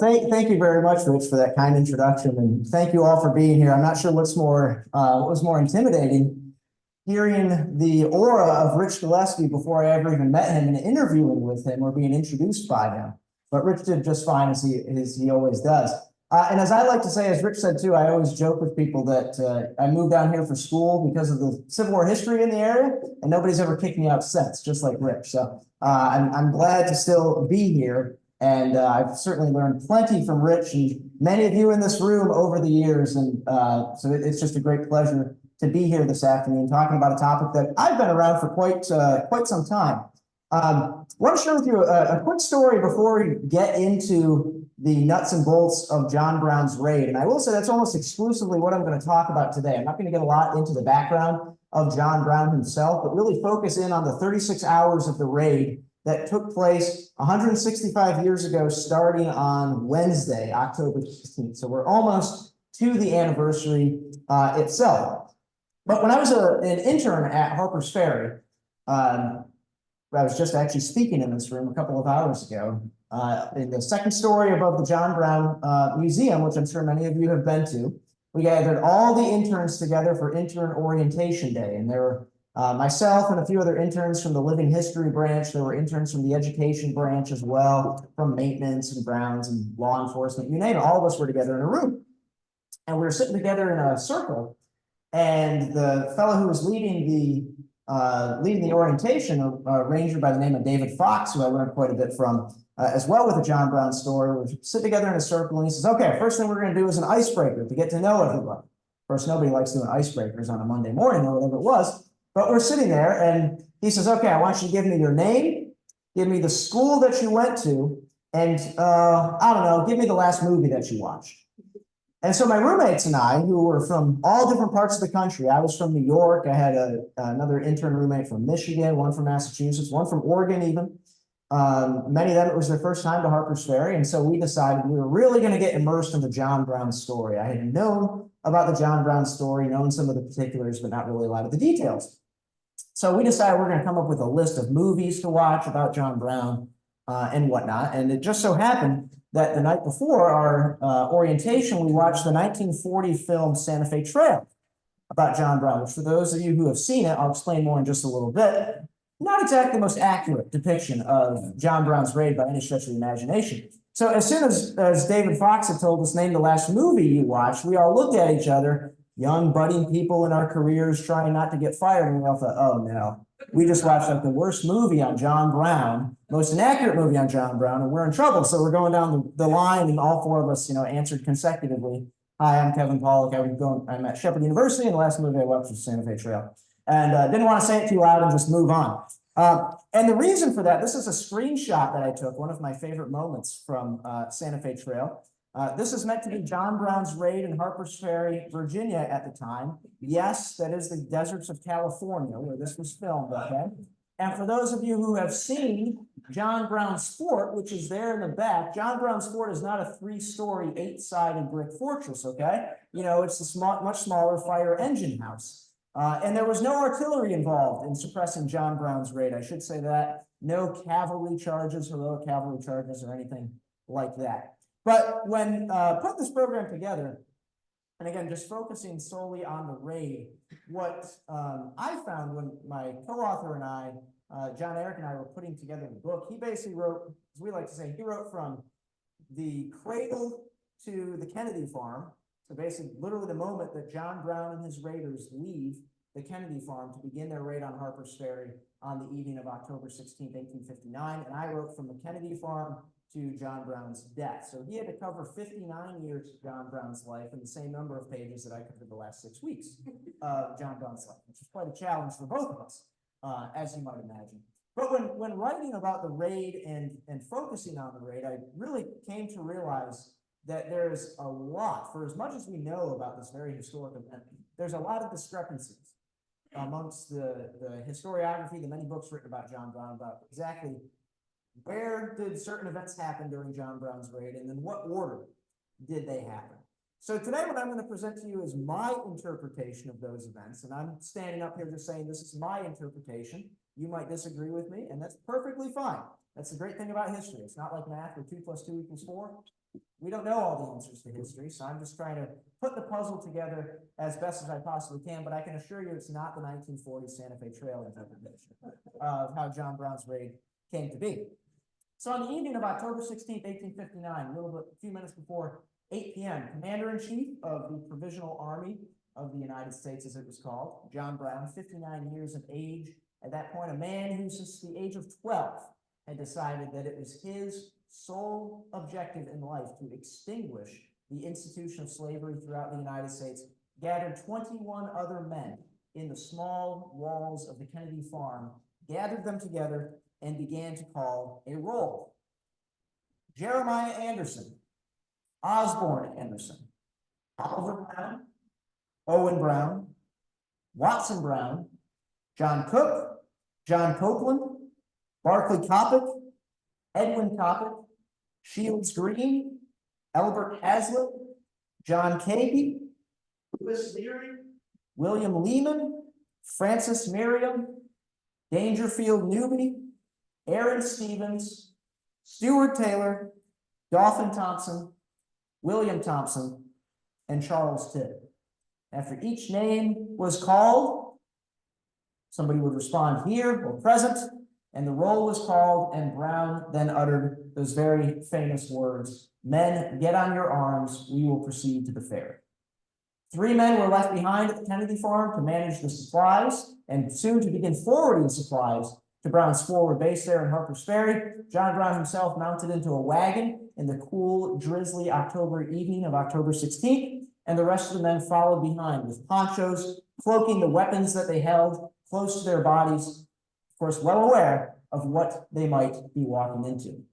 Thank you very much, Rich, for that kind introduction, and thank you all for being here. I'm not sure what was more intimidating, hearing the aura of Rich Gillespie before I ever even met him and interviewing with him or being introduced by him. But Rich did just fine as he always does. And as I like to say, as Rich said too, I always joke with people that I moved down here for school because of the Civil War history in the area, and nobody's ever kicked me out since, just like Rich. So I'm glad to still be here. And I've certainly learned plenty from Rich and many of you in this room over the years. And so it's just a great pleasure to be here this afternoon talking about a topic that I've been around for quite some time. I want to share with you a quick story before we get into the nuts and bolts of John Brown's raid. And I will say that's almost exclusively what I'm going to talk about today. I'm not going to get a lot into the background of John Brown himself, but really focus in on the 36 hours of the raid that took place 165 years ago, starting on Wednesday, October 16th. So we're almost to the anniversary itself. But when I was an intern at Harpers Ferry, I was just actually speaking in this room a couple of hours ago in the second story above the John Brown Museum, which I'm sure many of you have been to. We gathered all the interns together for intern orientation day, and there were myself and a few other interns from the living history branch. There were interns from the education branch as well, from maintenance and grounds and law enforcement, you name it. All of us were together in a room. And we were sitting together in a circle. And the fellow who was leading the orientation, a ranger by the name of David Fox, who I learned quite a bit from, as well with the John Brown story, we sit together in a circle, and he says, okay, first thing we're going to do is an icebreaker to get to know everyone. Of course, nobody likes doing icebreakers on a Monday morning or whatever it was. But we're sitting there and he says, okay, I want you to give me your name, give me the school that you went to, and I don't know, give me the last movie that you watched. And so my roommates and I, who were from all different parts of the country, I was from New York, I had another intern roommate from Michigan, one from Massachusetts, one from Oregon even. Many of them, it was their first time to Harpers Ferry. And so we decided we were really going to get immersed in the John Brown story. I had known about the John Brown story, known some of the particulars, but not really a lot of the details. So we decided we're going to come up with a list of movies to watch about John Brown and whatnot. And it just so happened that the night before our orientation, we watched the 1940 film Santa Fe Trail about John Brown, which for those of you who have seen it, I'll explain more in just a little bit. Not exactly the most accurate depiction of John Brown's raid by any stretch of the imagination. So as soon as David Fox had told us, name the last movie you watched, we all looked at each other, young budding people in our careers trying not to get fired, and we all thought, oh no, we just watched like the worst movie on John Brown, most inaccurate movie on John Brown, and we're in trouble. So we're going down the line, and all four of us, answered consecutively. Hi, I'm Kevin Pawlak. I'm at Shepherd University, and the last movie I watched was Santa Fe Trail. And didn't want to say it too loud and just move on. And the reason for that, this is a screenshot that I took, one of my favorite moments from Santa Fe Trail. This is meant to be John Brown's raid in Harpers Ferry, Virginia at the time. Yes, that is the deserts of California where this was filmed, okay? And for those of you who have seen John Brown's fort, which is there in the back, John Brown's fort is not a 3-story, 8-sided brick fortress, okay? It's a much smaller fire engine house. And there was no artillery involved in suppressing John Brown's raid. I should say that. No cavalry charges, heroic cavalry charges, or anything like that. But when put this program together, and again, just focusing solely on the raid, what I found when my co-author and I, John Eric and I, were putting together the book, he basically wrote, as we like to say, he wrote from the cradle to the Kennedy farm. So basically, literally the moment that John Brown and his raiders leave the Kennedy farm to begin their raid on Harpers Ferry on the evening of October 16, 1859. And I wrote from the Kennedy farm to John Brown's death. So he had to cover 59 years of John Brown's life in the same number of pages that I covered the last 6 weeks of John Brown's life, which is quite a challenge for both of us, as you might imagine. But when writing about the raid and focusing on the raid, I really came to realize that there's a lot, for as much as we know about this very historic event, there's a lot of discrepancies amongst the historiography, the many books written about John Brown, about exactly where did certain events happen during John Brown's raid, and in what order did they happen. So today what I'm going to present to you is my interpretation of those events, and I'm standing up here just saying this is my interpretation. You might disagree with me, and that's perfectly fine. That's the great thing about history. It's not like math where 2 + 2 = 4. We don't know all the answers to history, so I'm just trying to put the puzzle together as best as I possibly can, but I can assure you it's not the 1940 Santa Fe Trail interpretation of how John Brown's raid came to be. So on the evening of October 16th, 1859, a few minutes before 8 p.m., Commander-in-Chief of the Provisional Army of the United States, as it was called, John Brown, 59 years of age, at that point, a man who since the age of 12 had decided that it was his sole objective in life to extinguish the institution of slavery throughout the United States, gathered 21 other men in the small walls of the Kennedy farm, gathered them together, and began to call a roll. Jeremiah Anderson, Osborne Anderson, Oliver Brown, Owen Brown, Watson Brown, John Cook, John Copeland, Barclay Coppock, Edwin Coppock, Shields Green, Albert Hazlitt, John Cady, Louis Leary, William Lehman, Francis Merriam, Dangerfield Newbie, Aaron Stevens, Stuart Taylor, Dauphin Thompson, William Thompson, and Charles Tidd. After each name was called, somebody would respond here or present, and the roll was called, and Brown then uttered those very famous words, "Men, get on your arms, we will proceed to the ferry." 3 men were left behind at the Kennedy farm to manage the supplies and soon to begin forwarding supplies to Brown's forward base there in Harpers Ferry. John Brown himself mounted into a wagon in the cool, drizzly October evening of October 16th, and the rest of the men followed behind with ponchos, cloaking the weapons that they held close to their bodies, of course, well aware of what they might be walking into.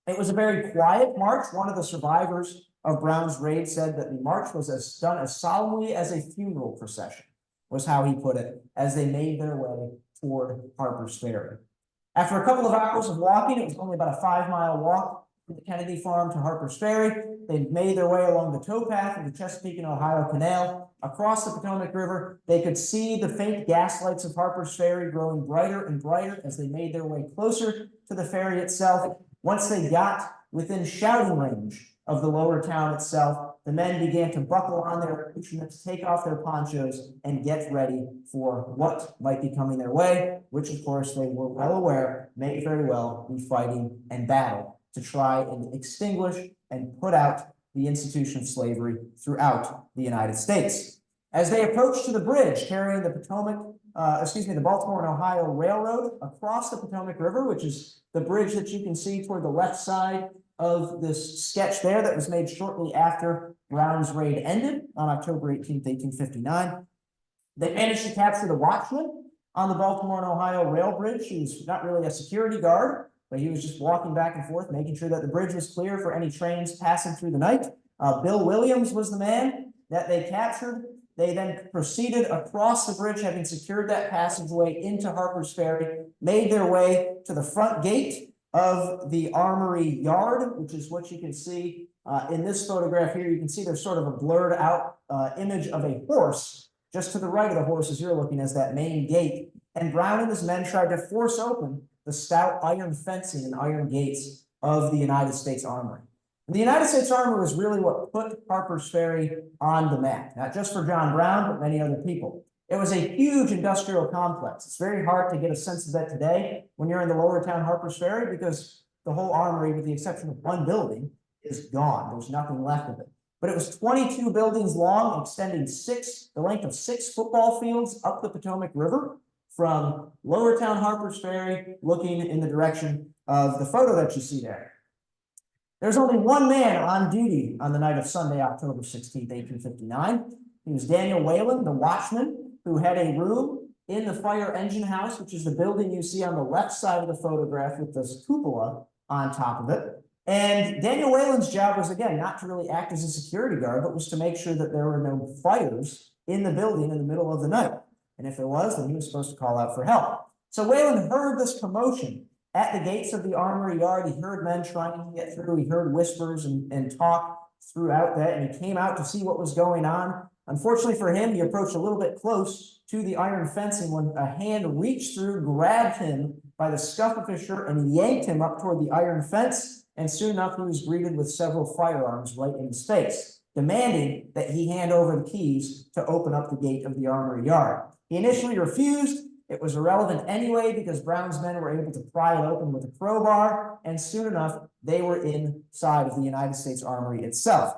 It was a very quiet march. One of the survivors of Brown's raid said that the march was done as solemnly as a funeral procession, was how he put it, as they made their way toward Harpers Ferry. After a couple of hours of walking, it was only about a 5-mile walk from the Kennedy farm to Harpers Ferry. They made their way along the towpath of the Chesapeake and Ohio Canal. Across the Potomac River, they could see the faint gaslights of Harpers Ferry growing brighter and brighter as they made their way closer to the ferry itself. Once they got within shouting range of the lower town itself, the men began to buckle on their accoutrements, take off their ponchos, and get ready for what might be coming their way, which of course they were well aware may very well be fighting and battle to try and extinguish and put out the institution of slavery throughout the United States. As they approached to the bridge carrying the the Baltimore and Ohio Railroad across the Potomac River, which is the bridge that you can see toward the left side of this sketch there that was made shortly after Brown's raid ended on October 18th, 1859. They managed to capture the watchman on the Baltimore and Ohio Rail Bridge. He was not really a security guard, but he was just walking back and forth, making sure that the bridge was clear for any trains passing through the night. Bill Williams was the man that they captured. They then proceeded across the bridge, having secured that passageway into Harpers Ferry, made their way to the front gate of the Armory yard, which is what you can see in this photograph here. You can see there's sort of a blurred out image of a horse just to the right of the horse as you're looking as that main gate. And Brown and his men tried to force open the stout iron fencing and iron gates of the United States Armory. And the United States Armory was really what put Harpers Ferry on the map, not just for John Brown, but many other people. It was a huge industrial complex. It's very hard to get a sense of that today when you're in the lower town Harpers Ferry, because the whole armory, with the exception of one building, is gone. There's nothing left of it. But it was 22 buildings long, extending the length of 6 football fields up the Potomac River from lower town Harpers Ferry, looking in the direction of the photo that you see there. There's only one man on duty on the night of Sunday, October 16th, 1859. He was Daniel Whalen, the watchman, who had a room in the fire engine house, which is the building you see on the left side of the photograph with this cupola on top of it. And Daniel Whalen's job was, again, not to really act as a security guard, but was to make sure that there were no fires in the building in the middle of the night. And if there was, then he was supposed to call out for help. So Whalen heard this commotion at the gates of the Armory yard. He heard men trying to get through. He heard whispers and talk throughout that, and he came out to see what was going on. Unfortunately for him, he approached a little bit close to the iron fencing when a hand reached through, grabbed him by the scuff of his shirt and yanked him up toward the iron fence, and soon enough he was greeted with several firearms right in his face, demanding that he hand over the keys to open up the gate of the Armory yard. He initially refused. It was irrelevant anyway because Brown's men were able to pry it open with a crowbar, and soon enough they were inside of the United States Armory itself.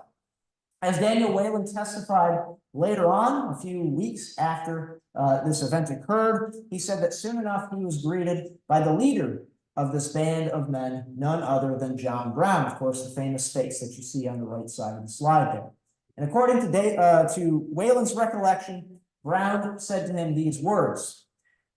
As Daniel Whalen testified later on, a few weeks after this event occurred, he said that soon enough he was greeted by the leader of this band of men, none other than John Brown, of course, the famous face that you see on the right side of the slide there. And according to Whalen's recollection, Brown said to him these words: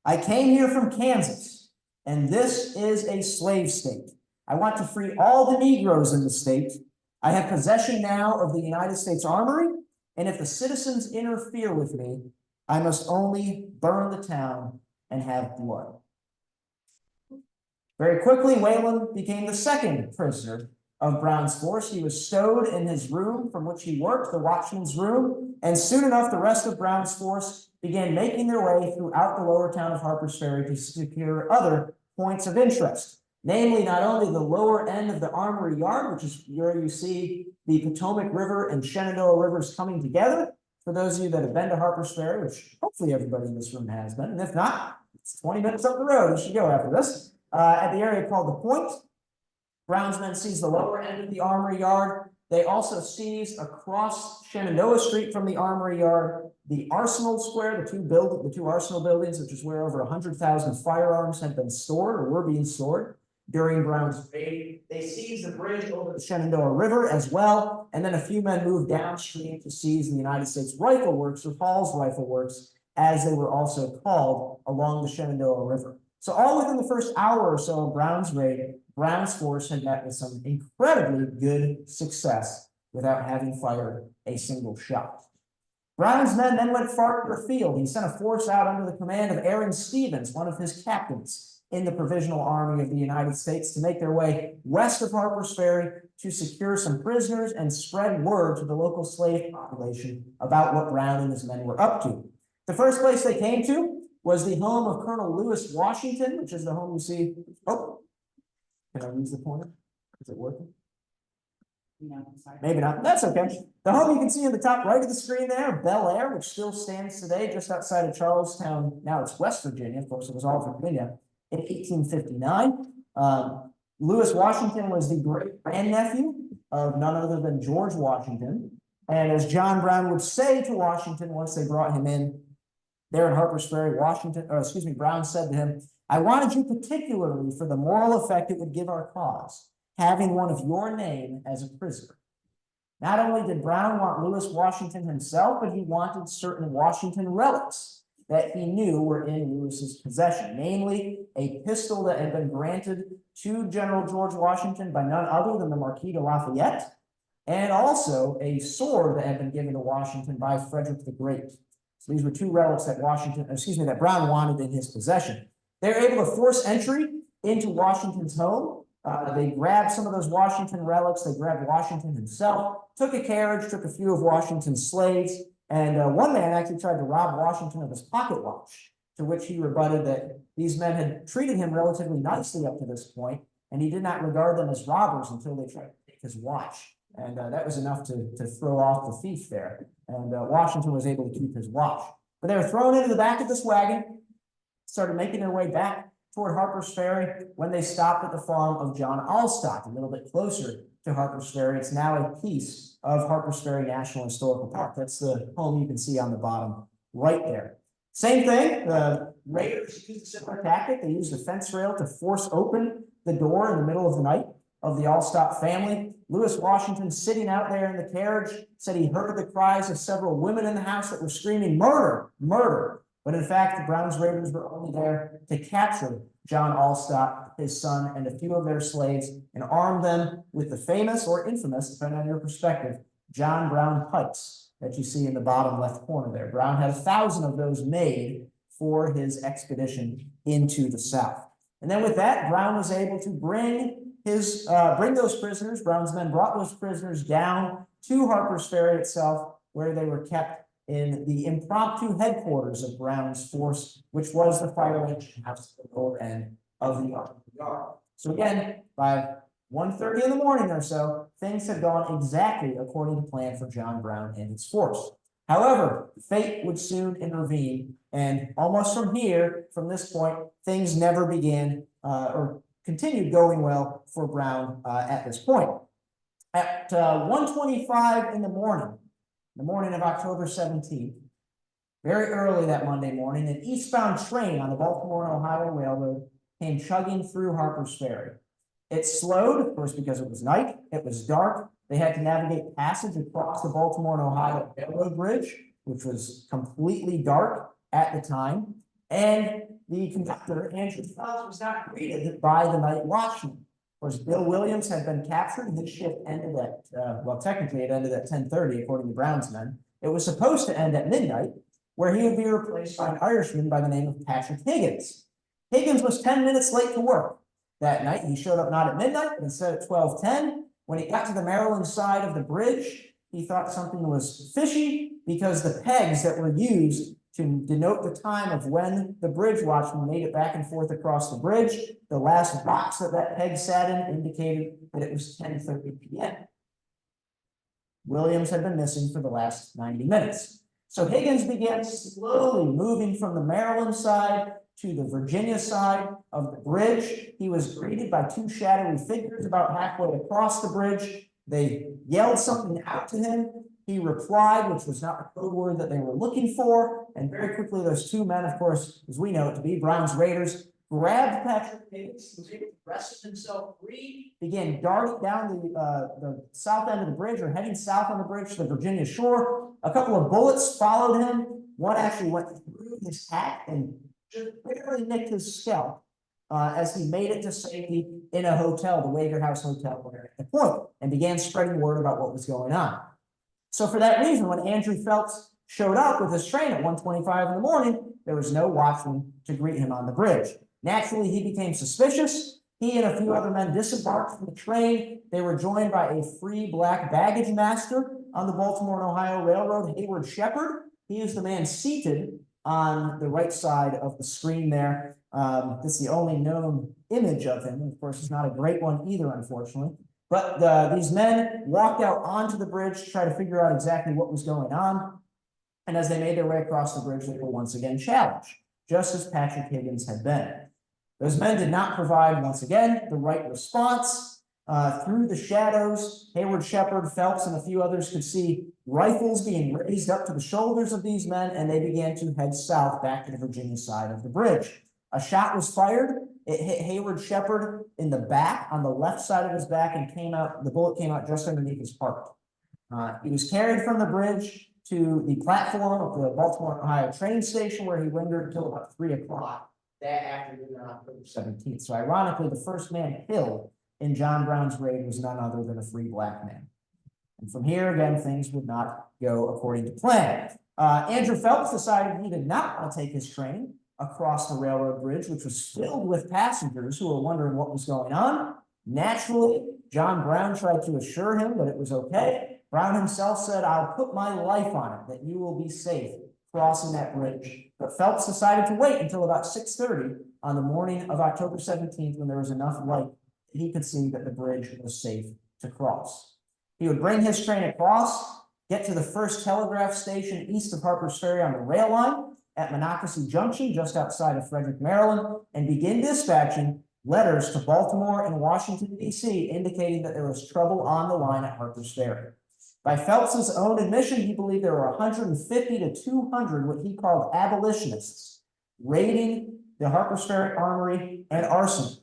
"I came here from Kansas, and this is a slave state. I want to free all the Negroes in the state. I have possession now of the United States Armory, and if the citizens interfere with me, I must only burn the town and have blood." Very quickly, Whalen became the second prisoner of Brown's force. He was stowed in his room from which he worked, the watchman's room, and soon enough the rest of Brown's force began making their way throughout the lower town of Harpers Ferry to secure other points of interest, namely not only the lower end of the Armory yard, which is where you see the Potomac River and Shenandoah rivers coming together. For those of you that have been to Harpers Ferry, which hopefully everybody in this room has been, and if not, it's 20 minutes up the road, you should go after this. At the area called the Point, Brown's men seized the lower end of the Armory yard. They also seized across Shenandoah Street from the Armory yard the Arsenal Square, the two Arsenal buildings, which is where over 100,000 firearms had been stored or were being stored during Brown's raid. They seized the bridge over the Shenandoah River as well, and then a few men moved downstream to seize the United States Rifle Works, or Hall's Rifle Works, as they were also called, along the Shenandoah River. So all within the first hour or so of Brown's raid, Brown's force had met with some incredibly good success without having fired a single shot. Brown's men then went farther afield. He sent a force out under the command of Aaron Stevens, one of his captains in the Provisional Army of the United States, to make their way west of Harpers Ferry to secure some prisoners and spread word to the local slave population about what Brown and his men were up to. The first place they came to was the home of Colonel Lewis Washington, which is the home you see. Oh, can I use the pointer? Is it working? No, I'm sorry. Maybe not. That's okay. The home you can see in the top right of the screen there, Bel Air, which still stands today just outside of Charlestown. Now it's West Virginia. Of course, it was all Virginia in 1859. Lewis Washington was the great grandnephew of none other than George Washington. And as John Brown would say to Washington once they brought him in there in Harpers Ferry, Brown said to him, "I wanted you particularly for the moral effect it would give our cause, having one of your name as a prisoner." Not only did Brown want Lewis Washington himself, but he wanted certain Washington relics that he knew were in Lewis's possession, namely a pistol that had been granted to General George Washington by none other than the Marquis de Lafayette, and also a sword that had been given to Washington by Frederick the Great. So these were two relics that that Brown wanted in his possession. They were able to force entry into Washington's home. They grabbed some of those Washington relics. They grabbed Washington himself, took a carriage, took a few of Washington's slaves, and one man actually tried to rob Washington of his pocket watch, to which he rebutted that these men had treated him relatively nicely up to this point, and he did not regard them as robbers until they tried to take his watch. And that was enough to throw off the thief there. And Washington was able to keep his watch. But they were thrown into the back of this wagon, started making their way back toward Harpers Ferry when they stopped at the farm of John Allstock, a little bit closer to Harpers Ferry. It's now a piece of Harpers Ferry National Historical Park. That's the home you can see on the bottom right there. Same thing, the raiders used a similar tactic. They used a fence rail to force open the door in the middle of the night of the Allstock family. Lewis Washington, sitting out there in the carriage, said he heard the cries of several women in the house that were screaming, "Murder, murder." But in fact, the Brown's raiders were only there to capture John Allstock, his son, and a few of their slaves, and arm them with the famous or infamous, depending on your perspective, John Brown pikes that you see in the bottom left corner there. Brown had 1,000 of those made for his expedition into the South. And then with that, Brown was able to bring those prisoners. Brown's men brought those prisoners down to Harpers Ferry itself, where they were kept in the impromptu headquarters of Brown's force, which was the fire engine house at the lower end of the Armory Yard. So again, by 1:30 in the morning or so, things had gone exactly according to plan for John Brown and his force. However, fate would soon intervene, and almost from this point, things never began or continued going well for Brown at this point. At 1:25 in the morning of October 17th, very early that Monday morning, an eastbound train on the Baltimore and Ohio Railroad came chugging through Harpers Ferry. It slowed, of course, because it was night, it was dark. They had to navigate passage across the Baltimore and Ohio Railroad Bridge, which was completely dark at the time. And the conductor, Andrew Phelps, was not greeted by the night watchman. Of course, Bill Williams had been captured. His shift ended at, well, technically it ended at 10:30, according to Brown's men. It was supposed to end at midnight, where he would be replaced by an Irishman by the name of Patrick Higgins. Higgins was 10 minutes late to work that night. He showed up not at midnight, but instead at 12:10. When he got to the Maryland side of the bridge, he thought something was fishy because the pegs that were used to denote the time of when the bridge watchman made it back and forth across the bridge, the last box that peg sat in indicated that it was 10:30 p.m. Williams had been missing for the last 90 minutes. So Higgins began slowly moving from the Maryland side to the Virginia side of the bridge. He was greeted by two shadowy figures about halfway across the bridge. They yelled something out to him. He replied, which was not the code word that they were looking for. And very quickly, those two men, of course, as we know it to be, Brown's Raiders, grabbed Patrick Higgins, was able to wrestle himself free, began darting down the south end of the bridge, or heading south on the bridge to the Virginia shore. A couple of bullets followed him. One actually went through his hat and just barely nicked his scalp as he made it to safety in a hotel, the Wager House Hotel, at the point, and began spreading word about what was going on. So for that reason, when Andrew Phelps showed up with his train at 1:25 in the morning, there was no watchman to greet him on the bridge. Naturally, he became suspicious. He and a few other men disembarked from the train. They were joined by a free black baggage master on the Baltimore and Ohio Railroad, Hayward Shepherd. He is the man seated on the right side of the screen there. This is the only known image of him. Of course, it's not a great one either, unfortunately. But these men walked out onto the bridge to try to figure out exactly what was going on. And as they made their way across the bridge, they were once again challenged, just as Patrick Higgins had been. Those men did not provide, once again, the right response. Through the shadows, Hayward Shepherd, Phelps, and a few others could see rifles being raised up to the shoulders of these men, and they began to head south back to the Virginia side of the bridge. A shot was fired. It hit Hayward Shepherd in the back, on the left side of his back, and the bullet came out just underneath his heart. He was carried from the bridge to the platform of the Baltimore, Ohio train station, where he lingered until about 3 o'clock that afternoon on October 17th. So ironically, the first man killed in John Brown's raid was none other than a free black man. And from here, again, things would not go according to plan. Andrew Phelps decided he did not want to take his train across the railroad bridge, which was filled with passengers who were wondering what was going on. Naturally, John Brown tried to assure him that it was okay. Brown himself said, "I'll put my life on it that you will be safe crossing that bridge." But Phelps decided to wait until about 6:30 on the morning of October 17th, when there was enough light that he could see that the bridge was safe to cross. He would bring his train across, get to the first telegraph station east of Harpers Ferry on the rail line at Monocacy Junction, just outside of Frederick, Maryland, and begin dispatching letters to Baltimore and Washington, D.C., indicating that there was trouble on the line at Harpers Ferry. By Phelps's own admission, he believed there were 150 to 200 what he called abolitionists raiding the Harpers Ferry Armory and arson.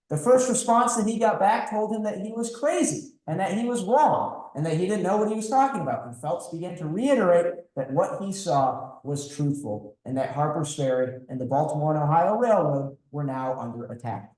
The first response that he got back told him that he was crazy and that he was wrong and that he didn't know what he was talking about. And Phelps began to reiterate that what he saw was truthful and that Harpers Ferry and the Baltimore and Ohio Railroad were now under attack.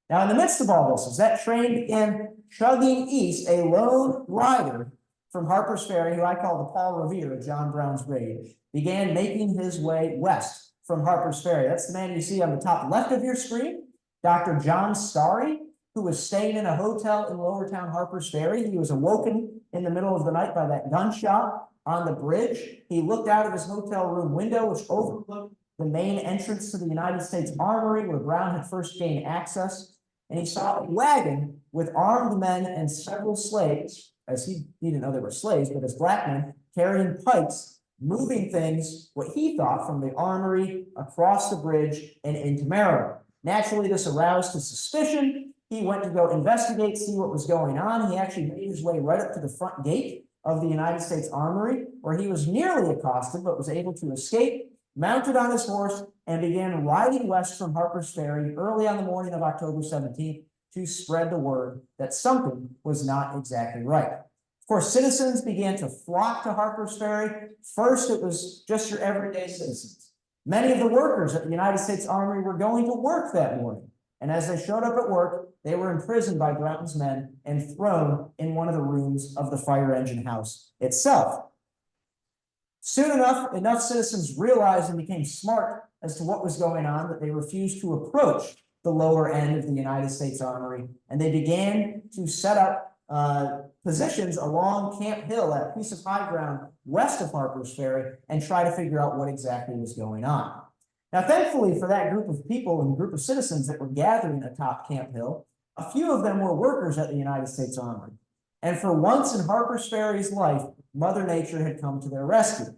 Now, in the midst of all this, as that train began chugging east, a lone rider from Harpers Ferry, who I call the Paul Revere of John Brown's raid, began making his way west from Harpers Ferry. That's the man you see on the top left of your screen, Dr. John Starr, who was staying in a hotel in Lower Town, Harpers Ferry. He was awoken in the middle of the night by that gunshot on the bridge. He looked out of his hotel room window, which overlooked the main entrance to the United States Armory, where Brown had first gained access, and he saw a wagon with armed men and several slaves, as he didn't know they were slaves, but as black men, carrying pikes, moving things, what he thought, from the Armory across the bridge and into Maryland. Naturally, this aroused his suspicion. He went to go investigate, see what was going on. He actually made his way right up to the front gate of the United States Armory, where he was nearly accosted, but was able to escape, mounted on his horse, and began riding west from Harpers Ferry early on the morning of October 17th to spread the word that something was not exactly right. Of course, citizens began to flock to Harpers Ferry. First, it was just your everyday citizens. Many of the workers at the United States Armory were going to work that morning, and as they showed up at work, they were imprisoned by Brown's men and thrown in one of the rooms of the fire engine house itself. Soon enough citizens realized and became smart as to what was going on that they refused to approach the lower end of the United States Armory, and they began to set up positions along Camp Hill, at a piece of high ground west of Harpers Ferry, and try to figure out what exactly was going on. Now, thankfully for that group of people and group of citizens that were gathering atop Camp Hill, a few of them were workers at the United States Armory. And for once in Harpers Ferry's life, Mother Nature had come to their rescue.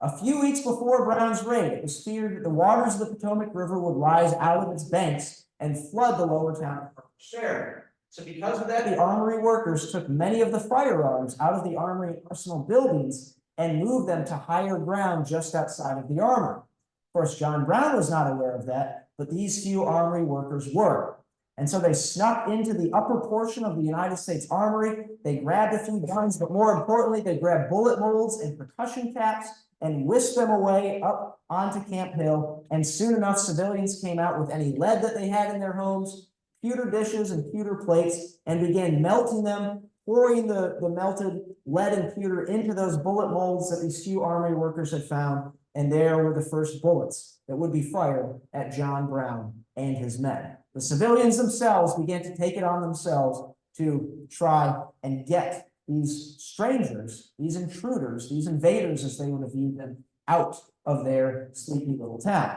A few weeks before Brown's raid, it was feared that the waters of the Potomac River would rise out of its banks and flood the lower town of Harpers Ferry. So because of that, the Armory workers took many of the firearms out of the Armory and Arsenal buildings and moved them to higher ground just outside of the Armory. Of course, John Brown was not aware of that, but these few Armory workers were. And so they snuck into the upper portion of the United States Armory. They grabbed a few guns, but more importantly, they grabbed bullet molds and percussion caps and whisked them away up onto Camp Hill. And soon enough, civilians came out with any lead that they had in their homes, pewter dishes and pewter plates, and began melting them, pouring the melted lead and pewter into those bullet molds that these few Armory workers had found. And there were the first bullets that would be fired at John Brown and his men. The civilians themselves began to take it on themselves to try and get these strangers, these intruders, these invaders, as they would have viewed them, out of their sleepy little town.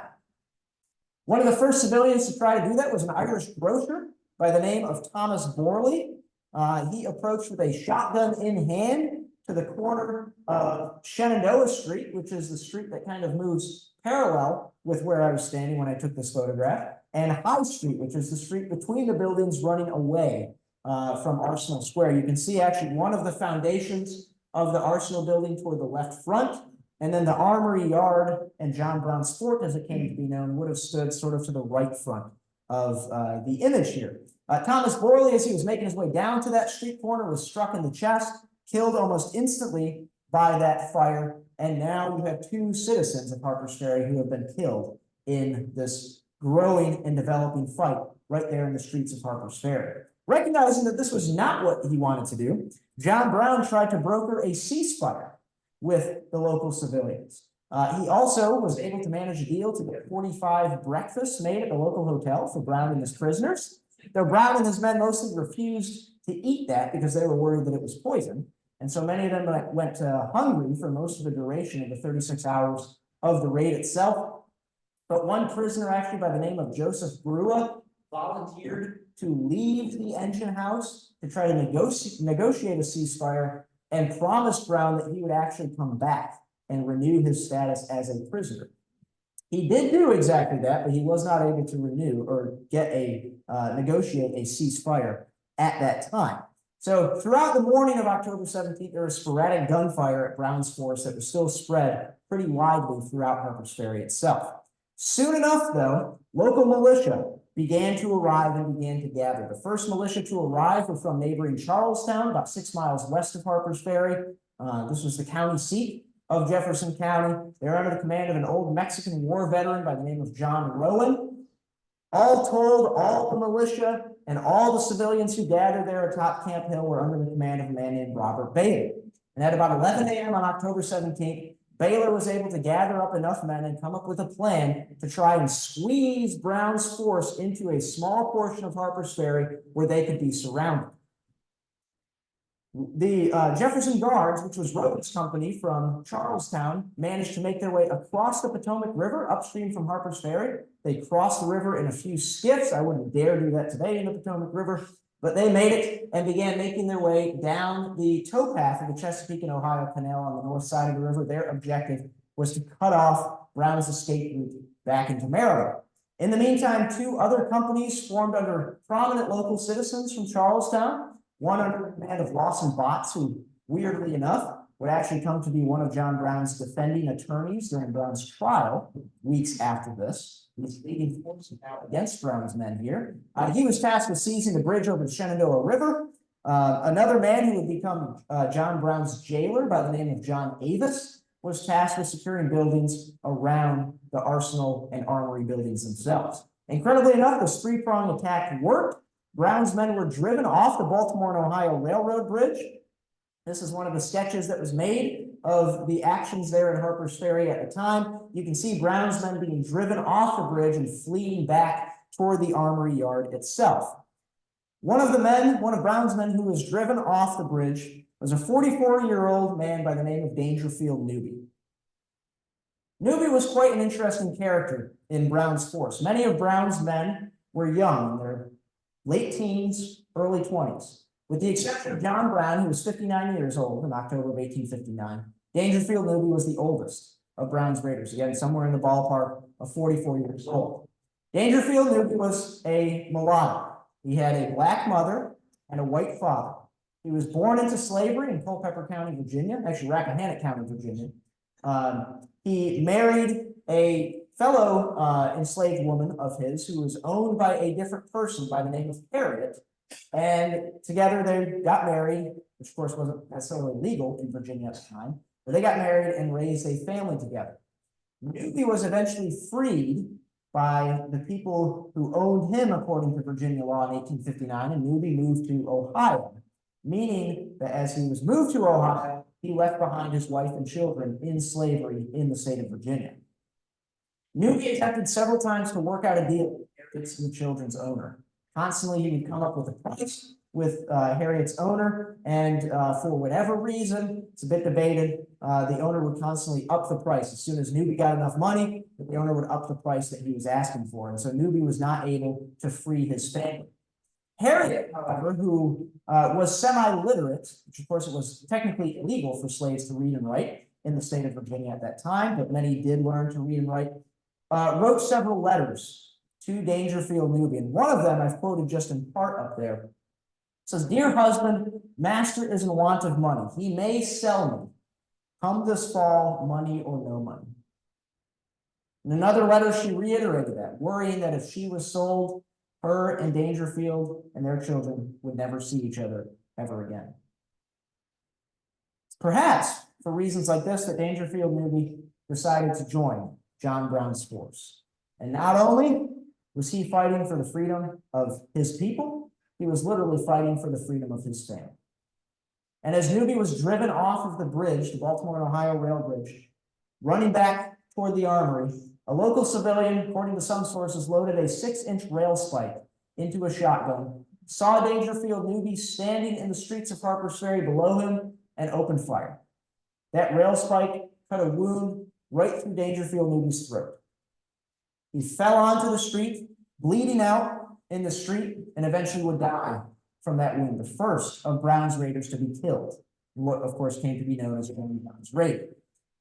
One of the first civilians to try to do that was an Irish grocer by the name of Thomas Borley. He approached with a shotgun in hand to the corner of Shenandoah Street, which is the street that kind of moves parallel with where I was standing when I took this photograph, and High Street, which is the street between the buildings running away from Arsenal Square. You can see actually one of the foundations of the Arsenal building toward the left front, and then the Armory Yard and John Brown's Fort, as it came to be known, would have stood sort of to the right front of the image here. Thomas Borley, as he was making his way down to that street corner, was struck in the chest, killed almost instantly by that fire, and now you have two citizens of Harpers Ferry who have been killed in this growing and developing fight right there in the streets of Harpers Ferry. Recognizing that this was not what he wanted to do, John Brown tried to broker a ceasefire with the local civilians. He also was able to manage a deal to get 45 breakfasts made at the local hotel for Brown and his prisoners, though Brown and his men mostly refused to eat that because they were worried that it was poison. And so many of them went hungry for most of the duration of the 36 hours of the raid itself. But one prisoner, actually by the name of Joseph Brua, volunteered to leave the engine house to try to negotiate a ceasefire, and promised Brown that he would actually come back and renew his status as a prisoner. He did do exactly that, but he was not able to renew or negotiate a ceasefire at that time. So throughout the morning of October 17th, there was sporadic gunfire at Brown's force that was still spread pretty widely throughout Harpers Ferry itself. Soon enough, though, local militia began to arrive and began to gather. The first militia to arrive were from neighboring Charlestown, about 6 miles west of Harpers Ferry. This was the county seat of Jefferson County. They're under the command of an old Mexican War veteran by the name of John Rowan. All told, all the militia and all the civilians who gathered there atop Camp Hill were under the command of a man named Robert Baylor. And at about 11 a.m. on October 17th, Baylor was able to gather up enough men and come up with a plan to try and squeeze Brown's force into a small portion of Harpers Ferry where they could be surrounded. The Jefferson Guards, which was Rhodes' company from Charlestown, managed to make their way across the Potomac River upstream from Harpers Ferry. They crossed the river in a few skiffs. I wouldn't dare do that today in the Potomac River, but they made it and began making their way down the towpath of the Chesapeake and Ohio Canal on the north side of the river. Their objective was to cut off Brown's escape route back into Maryland. In the meantime, two other companies formed under prominent local citizens from Charlestown, one under the command of Lawson Botts, who, weirdly enough, would actually come to be one of John Brown's defending attorneys during Brown's trial weeks after this. He was leading forces out against Brown's men here. He was tasked with seizing the bridge over the Shenandoah River. Another man who would become John Brown's jailer by the name of John Avis was tasked with securing buildings around the Arsenal and Armory buildings themselves. Incredibly enough, this three-pronged attack worked. Brown's men were driven off the Baltimore and Ohio Railroad Bridge. This is one of the sketches that was made of the actions there at Harpers Ferry at the time. You can see Brown's men being driven off the bridge and fleeing back toward the Armory yard itself. One of Brown's men who was driven off the bridge was a 44-year-old man by the name of Dangerfield Newbie. Newbie was quite an interesting character in Brown's force. Many of Brown's men were young, in their late teens, early 20s. With the exception of John Brown, who was 59 years old in October of 1859, Dangerfield Newbie was the oldest of Brown's raiders, again, somewhere in the ballpark of 44 years old. Dangerfield Newbie was a mulatto. He had a black mother and a white father. He was born into slavery in Culpeper County, Virginia, actually Rappahannock County, Virginia. He married a fellow enslaved woman of his who was owned by a different person by the name of Harriet. And together they got married, which of course wasn't necessarily legal in Virginia at the time, but they got married and raised a family together. Newbie was eventually freed by the people who owned him according to Virginia law in 1859, and Newbie moved to Ohio, meaning that as he was moved to Ohio, he left behind his wife and children in slavery in the state of Virginia. Newbie attempted several times to work out a deal with Harriet's and the children's owner. Constantly, he would come up with a price with Harriet's owner, and for whatever reason, it's a bit debated, the owner would constantly up the price. As soon as Newbie got enough money, the owner would up the price that he was asking for, and so Newbie was not able to free his family. Harriet, however, who was semi-literate, which of course it was technically illegal for slaves to read and write in the state of Virginia at that time, but many did learn to read and write, wrote several letters to Dangerfield Newbie, and one of them I've quoted just in part up there. It says, "Dear husband, master is in want of money. He may sell me. Come this fall, money or no money." In another letter, she reiterated that, worrying that if she was sold, her and Dangerfield and their children would never see each other ever again. Perhaps for reasons like this that Dangerfield Newbie decided to join John Brown's force. And not only was he fighting for the freedom of his people, he was literally fighting for the freedom of his family. And as Newbie was driven off of the bridge, the Baltimore and Ohio Rail Bridge, running back toward the Armory, a local civilian, according to some sources, loaded a 6-inch rail spike into a shotgun, saw Dangerfield Newbie standing in the streets of Harpers Ferry below him, and opened fire. That rail spike cut a wound right through Dangerfield Newbie's throat. He fell onto the street, bleeding out in the street, and eventually would die from that wound, the first of Brown's raiders to be killed, in what of course came to be known as Brown's raid.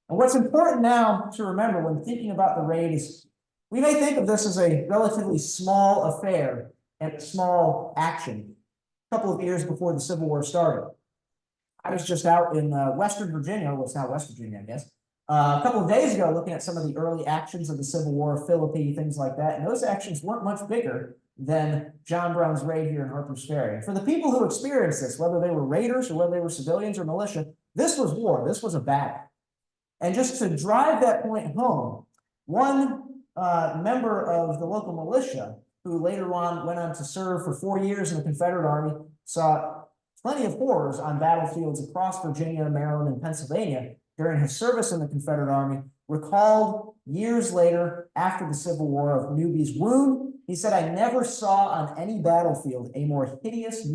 And what's important now to remember when thinking about the raid is we may think of this as a relatively small affair and a small action a couple of years before the Civil War started. I was just out in Western Virginia, well, it's not West Virginia, I guess, a couple of days ago looking at some of the early actions of the Civil War, Philippi, things like that, and those actions weren't much bigger than John Brown's raid here in Harpers Ferry. And for the people who experienced this, whether they were raiders or whether they were civilians or militia, this was war, this was a battle. And just to drive that point home, one member of the local militia, who later on went on to serve for 4 years in the Confederate Army, saw plenty of horrors on battlefields across Virginia, Maryland, and Pennsylvania during his service in the Confederate Army, recalled years later after the Civil War of Newbie's wound. He said, "I never saw on any battlefield a more hideous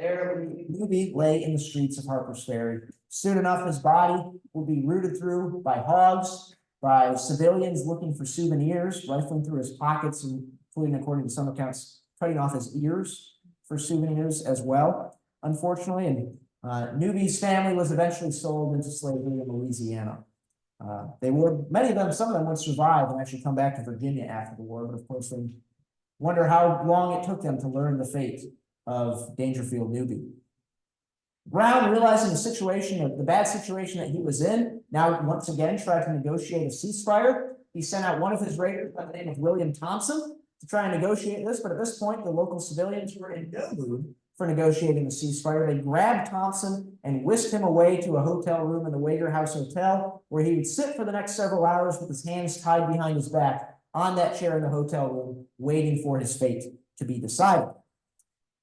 There, Newbie lay in the streets of Harpers Ferry. Soon enough, his body will be rooted through by hogs, by civilians looking for souvenirs, rifling through his pockets, including, according to some accounts, cutting off his ears for souvenirs as well, unfortunately. And Newbie's family was eventually sold into slavery in Louisiana. Many of them, some of them would survive and actually come back to Virginia after the war, but of course they wonder how long it took them to learn the fate of Dangerfield Newbie. Brown, realizing the bad situation that he was in, now once again tried to negotiate a ceasefire. He sent out one of his raiders by the name of William Thompson to try and negotiate this, but at this point, the local civilians were in no mood for negotiating a ceasefire. They grabbed Thompson and whisked him away to a hotel room in the Wager House Hotel, where he would sit for the next several hours with his hands tied behind his back on that chair in the hotel room, waiting for his fate to be decided.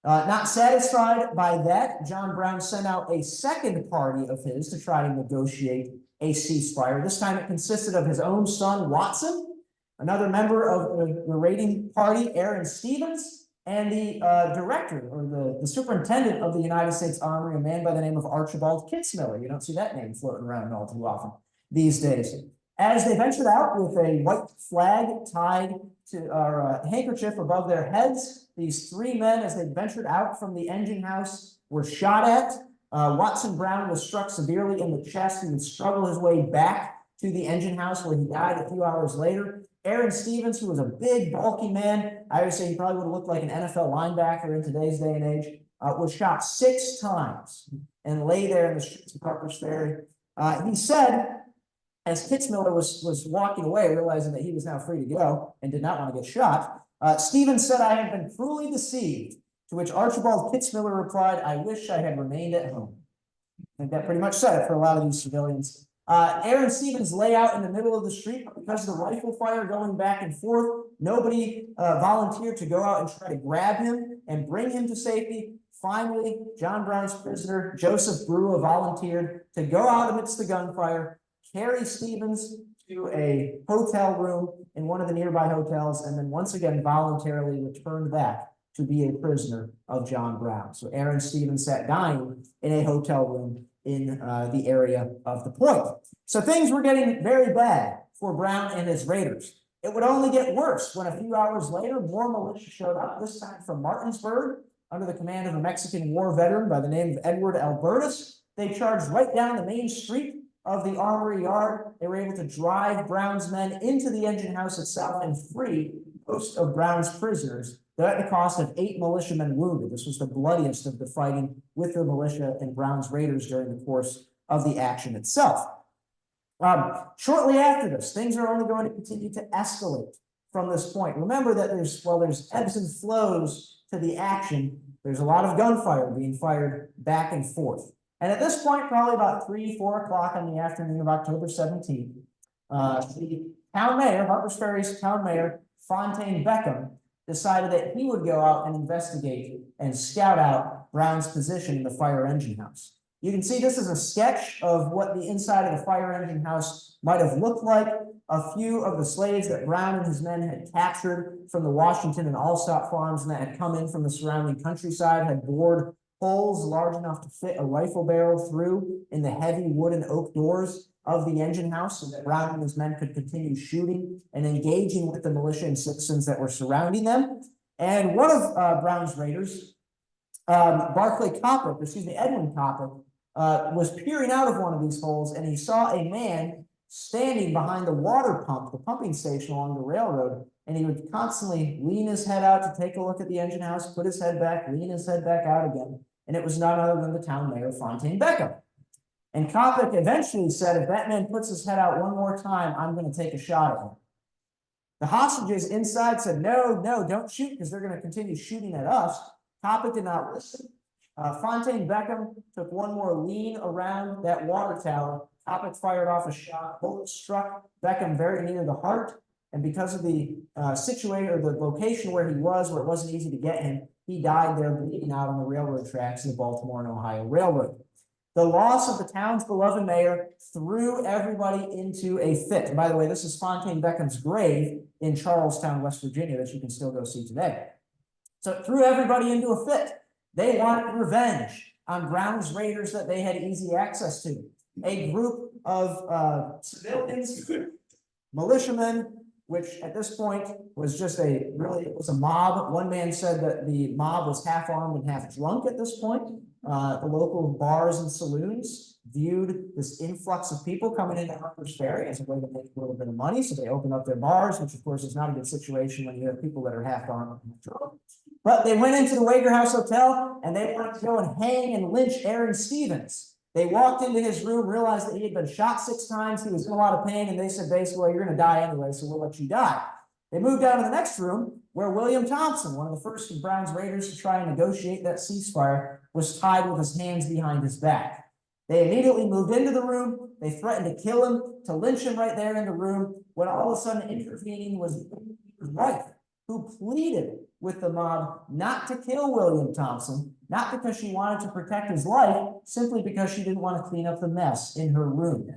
Not satisfied by that, John Brown sent out a second party of his to try to negotiate a ceasefire. This time it consisted of his own son, Watson, another member of the raiding party, Aaron Stevens, and the director or the superintendent of the United States Armory, a man by the name of Archibald Kitzmiller. You don't see that name floating around all too often these days. As they ventured out with a white flag tied to a handkerchief above their heads, these three men, as they ventured out from the engine house, were shot at. Watson Brown was struck severely in the chest. He would struggle his way back to the engine house, where he died a few hours later. Aaron Stevens, who was a big, bulky man, I would say he probably would have looked like an NFL linebacker in today's day and age, was shot 6 times and lay there in the streets of Harpers Ferry. He said, as Kitzmiller was walking away, realizing that he was now free to go and did not want to get shot, Stevens said, "I have been cruelly deceived," to which Archibald Kitzmiller replied, "I wish I had remained at home." I think that pretty much said it for a lot of these civilians. Aaron Stevens lay out in the middle of the street, but because of the rifle fire going back and forth, nobody volunteered to go out and try to grab him and bring him to safety. Finally, John Brown's prisoner, Joseph Brewer, volunteered to go out amidst the gunfire, carry Stevens to a hotel room in one of the nearby hotels, and then once again voluntarily returned back to be a prisoner of John Brown. So Aaron Stevens sat dying in a hotel room in the area of the Point. So things were getting very bad for Brown and his raiders. It would only get worse when a few hours later, more militia showed up, this time from Martinsburg, under the command of a Mexican War veteran by the name of Edward Albertus. They charged right down the main street of the Armory yard. They were able to drive Brown's men into the engine house itself and free most of Brown's prisoners, though at the cost of 8 militiamen wounded. This was the bloodiest of the fighting with the militia and Brown's raiders during the course of the action itself. Shortly after this, things are only going to continue to escalate from this point. Remember that there's ebbs and flows to the action. There's a lot of gunfire being fired back and forth. And at this point, probably about 3, 4 o'clock on the afternoon of October 17th, the town mayor, Harpers Ferry's town mayor, Fontaine Beckham, decided that he would go out and investigate and scout out Brown's position in the fire engine house. You can see this is a sketch of what the inside of the fire engine house might have looked like. A few of the slaves that Brown and his men had captured from the Washington and Allstott farms and that had come in from the surrounding countryside had bored holes large enough to fit a rifle barrel through in the heavy wood and oak doors of the engine house so that Brown and his men could continue shooting and engaging with the militia and citizens that were surrounding them. And one of Brown's raiders, Edwin Coppock, was peering out of one of these holes, and he saw a man standing behind the water pump, the pumping station along the railroad, and he would constantly lean his head out to take a look at the engine house, put his head back, lean his head back out again, and it was none other than the town mayor, Fontaine Beckham. And Coppock eventually said, "If that man puts his head out one more time, I'm going to take a shot at him." The hostages inside said, "No, don't shoot, because they're going to continue shooting at us." Coppock did not listen. Fontaine Beckham took one more lean around that water tower. Coppock fired off a shot. Bullet struck Beckham very near the heart. And because of the situation or the location where he was, where it wasn't easy to get him, he died there bleeding out on the railroad tracks of the Baltimore and Ohio Railroad. The loss of the town's beloved mayor threw everybody into a fit. And by the way, this is Fontaine Beckham's grave in Charlestown, West Virginia, that you can still go see today. So it threw everybody into a fit. They wanted revenge on Brown's raiders that they had easy access to. A group of civilians, militiamen, which at this point was just it was a mob. One man said that the mob was half armed and half drunk at this point. The local bars and saloons viewed this influx of people coming into Harpers Ferry as a way to make a little bit of money. So they opened up their bars, which of course is not a good situation when you have people that are half armed and drunk. But they went into the Wager House Hotel and they wanted to go and hang and lynch Aaron Stevens. They walked into his room, realized that he had been shot 6 times, he was in a lot of pain, and they said basically, well, you're going to die anyway, so we'll let you die. They moved down to the next room where William Thompson, one of the first of Brown's raiders to try and negotiate that ceasefire, was tied with his hands behind his back. They immediately moved into the room. They threatened to kill him, to lynch him right there in the room, when all of a sudden intervening was his wife, who pleaded with the mob not to kill William Thompson, not because she wanted to protect his life, simply because she didn't want to clean up the mess in her room.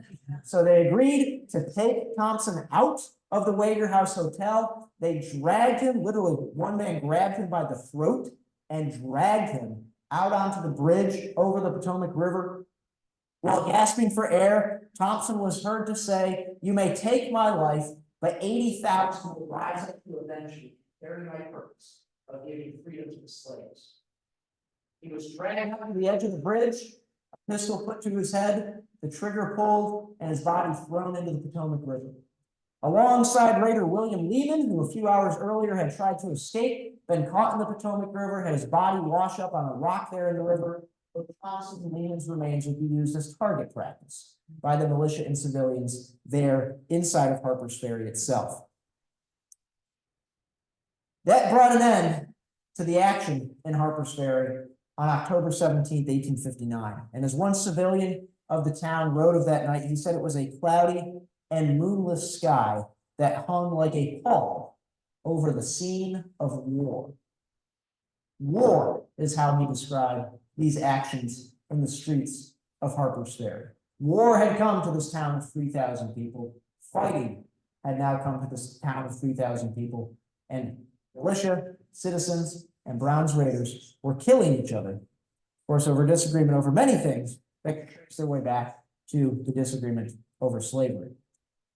So they agreed to take Thompson out of the Wager House Hotel. They dragged him, literally one man grabbed him by the throat and dragged him out onto the bridge over the Potomac River. While gasping for air, Thompson was heard to say, "You may take my life, but 80,000 will rise up to avenge me, carry my purpose of giving freedom to the slaves." He was dragged out to the edge of the bridge, a pistol put to his head, the trigger pulled, and his body thrown into the Potomac River. Alongside Raider William Lehman, who a few hours earlier had tried to escape, been caught in the Potomac River, had his body wash up on a rock there in the river. But Thompson and Lehman's remains would be used as target practice by the militia and civilians there inside of Harpers Ferry itself. That brought an end to the action in Harpers Ferry on October 17th, 1859. And as one civilian of the town wrote of that night, he said it was a cloudy and moonless sky that hung like a pall over the scene of war. War is how he described these actions in the streets of Harpers Ferry. War had come to this town of 3,000 people. Fighting had now come to this town of 3,000 people. And militia, citizens, and Brown's raiders were killing each other, of course, over disagreement over many things that trace their way back to the disagreement over slavery.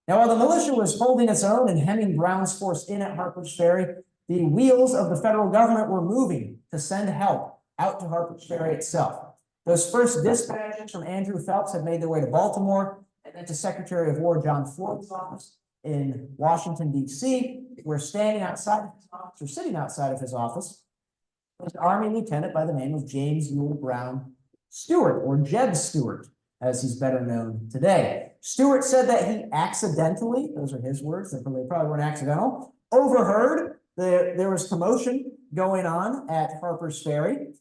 Now, while the militia was holding its own and hemming Brown's force in at Harpers Ferry, the wheels of the federal government were moving to send help out to Harpers Ferry itself. Those first dispatches from Andrew Phelps had made their way to Baltimore and then to Secretary of War John Floyd's office in Washington, D.C., where standing outside of his office, or sitting outside of his office, was an Army lieutenant by the name of James Ewell Brown Stewart, or Jeb Stewart, as he's better known today. Stewart said that he accidentally, those are his words, they probably weren't accidental, overheard there was commotion going on at Harpers Ferry.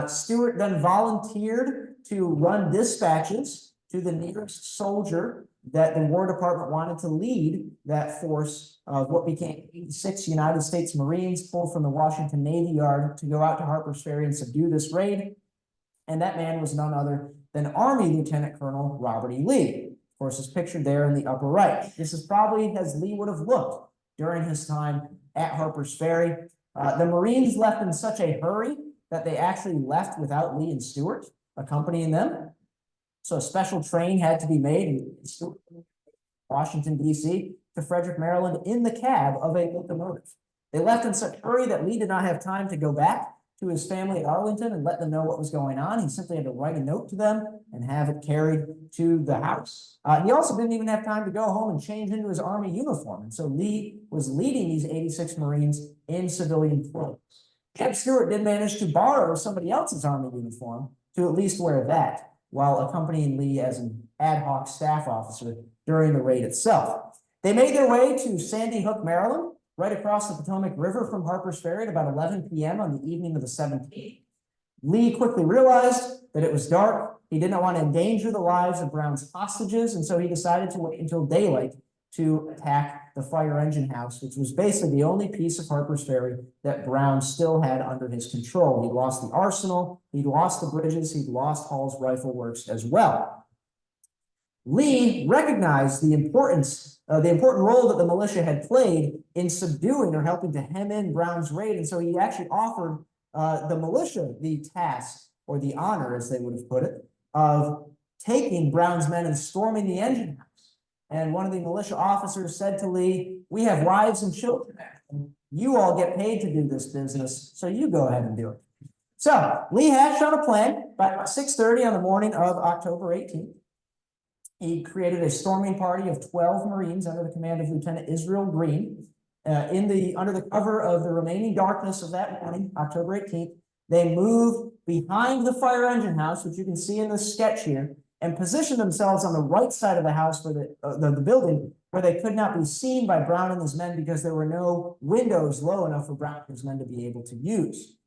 Stewart then volunteered to run dispatches to the nearest soldier that the War Department wanted to lead that force of what became 86 United States Marines pulled from the Washington Navy Yard to go out to Harpers Ferry and subdue this raid. And that man was none other than Army Lieutenant Colonel Robert E. Lee. Of course, is pictured there in the upper right. This is probably as Lee would have looked during his time at Harpers Ferry. The Marines left in such a hurry that they actually left without Lee and Stewart accompanying them. So a special train had to be made in Washington, D.C. to Frederick, Maryland in the cab of a locomotive. They left in such hurry that Lee did not have time to go back to his family at Arlington and let them know what was going on. He simply had to write a note to them and have it carried to the house. He also didn't even have time to go home and change into his Army uniform. And so Lee was leading these 86 Marines in civilian clothes. Jeb Stewart did manage to borrow somebody else's Army uniform to at least wear that while accompanying Lee as an ad hoc staff officer during the raid itself. They made their way to Sandy Hook, Maryland, right across the Potomac River from Harpers Ferry at about 11 p.m. on the evening of the 17th. Lee quickly realized that it was dark. He did not want to endanger the lives of Brown's hostages, and so he decided to wait until daylight to attack the fire engine house, which was basically the only piece of Harpers Ferry that Brown still had under his control. He'd lost the arsenal, he'd lost the bridges, he'd lost Hall's Rifle Works as well. Lee recognized the important role that the militia had played in subduing or helping to hem in Brown's raid, and so he actually offered the militia the task, or the honor, as they would have put it, of taking Brown's men and storming the engine house. And one of the militia officers said to Lee, "We have wives and children. You all get paid to do this business, so you go ahead and do it." So Lee hatched out a plan by about 6:30 on the morning of October 18th. He created a storming party of 12 Marines under the command of Lieutenant Israel Green. Under the cover of the remaining darkness of that morning, October 18th, they moved behind the fire engine house, which you can see in the sketch here, and positioned themselves on the right side of the house for the building, where they could not be seen by Brown and his men because there were no windows low enough for Brown and his men to be able to use.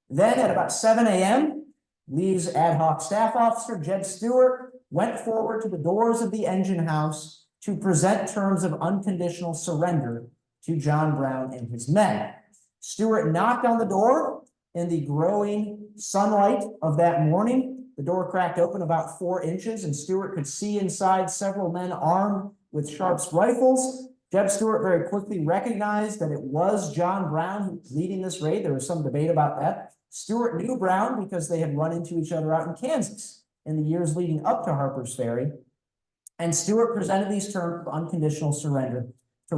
Then at about 7 a.m., Lee's ad hoc staff officer, Jeb Stewart, went forward to the doors of the engine house to present terms of unconditional surrender to John Brown and his men. Stewart knocked on the door in the growing sunlight of that morning. The door cracked open about 4 inches, and Stewart could see inside several men armed with Sharps rifles. Jeb Stewart very quickly recognized that it was John Brown who was leading this raid. There was some debate about that. Stewart knew Brown because they had run into each other out in Kansas in the years leading up to Harpers Ferry. And Stewart presented these terms of unconditional surrender to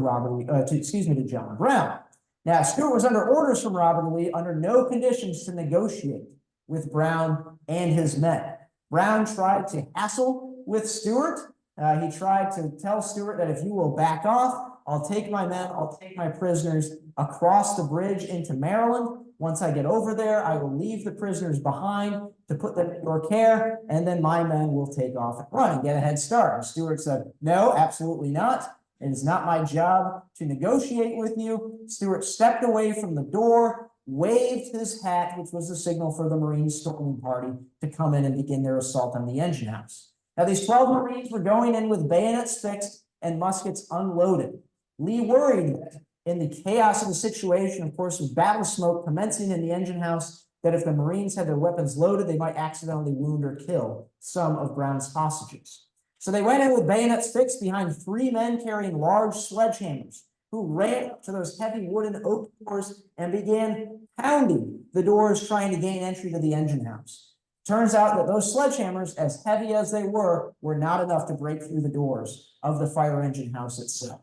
John Brown. Now, Stewart was under orders from Robert Lee under no conditions to negotiate with Brown and his men. Brown tried to hassle with Stewart. He tried to tell Stewart that if you will back off, I'll take my men, I'll take my prisoners across the bridge into Maryland. Once I get over there, I will leave the prisoners behind to put them in your care, and then my men will take off and run and get a head start. And Stewart said, "No, absolutely not. It is not my job to negotiate with you." Stewart stepped away from the door, waved his hat, which was the signal for the Marine storming party to come in and begin their assault on the engine house. Now, these 12 Marines were going in with bayonets fixed and muskets unloaded. Lee worried that in the chaos of the situation, of course, with battle smoke commencing in the engine house, that if the Marines had their weapons loaded, they might accidentally wound or kill some of Brown's hostages. So they went in with bayonets fixed behind 3 men carrying large sledgehammers, who ran up to those heavy wooden oak doors and began pounding the doors, trying to gain entry to the engine house. Turns out that those sledgehammers, as heavy as they were not enough to break through the doors of the fire engine house itself.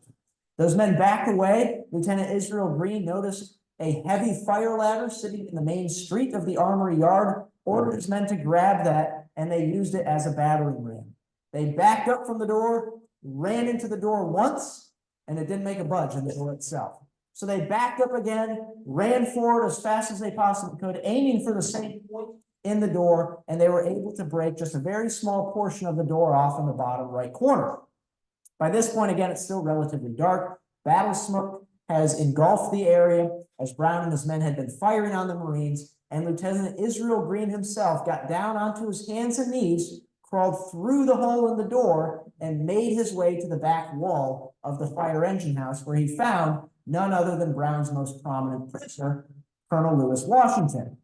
Those men backed away. Lieutenant Israel Green noticed a heavy fire ladder sitting in the main street of the Armory yard, ordered his men to grab that, and they used it as a battering ram. They backed up from the door, ran into the door once, and it didn't make a budge in the door itself. So they backed up again, ran forward as fast as they possibly could, aiming for the same point in the door, and they were able to break just a very small portion of the door off in the bottom right corner. By this point, again, it's still relatively dark. Battle smoke has engulfed the area as Brown and his men had been firing on the Marines, and Lieutenant Israel Green himself got down onto his hands and knees, crawled through the hole in the door, and made his way to the back wall of the fire engine house, where he found none other than Brown's most prominent prisoner, Colonel Lewis Washington.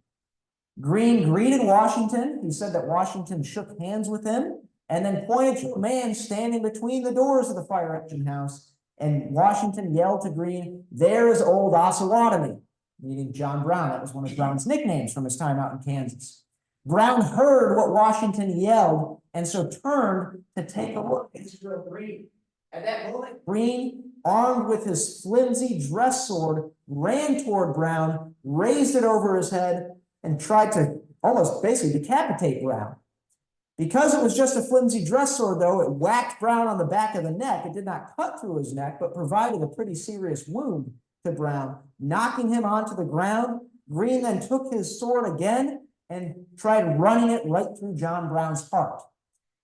Green greeted Washington. He said that Washington shook hands with him and then pointed to a man standing between the doors of the fire engine house. And Washington yelled to Green, "There is old Osawatomie," meaning John Brown. That was one of Brown's nicknames from his time out in Kansas. Brown heard what Washington yelled and so turned to take a look at Israel Green. At that moment, Green, armed with his flimsy dress sword, ran toward Brown, raised it over his head, and tried to almost basically decapitate Brown. Because it was just a flimsy dress sword, though, it whacked Brown on the back of the neck. It did not cut through his neck, but provided a pretty serious wound to Brown, knocking him onto the ground. Green then took his sword again and tried running it right through John Brown's heart.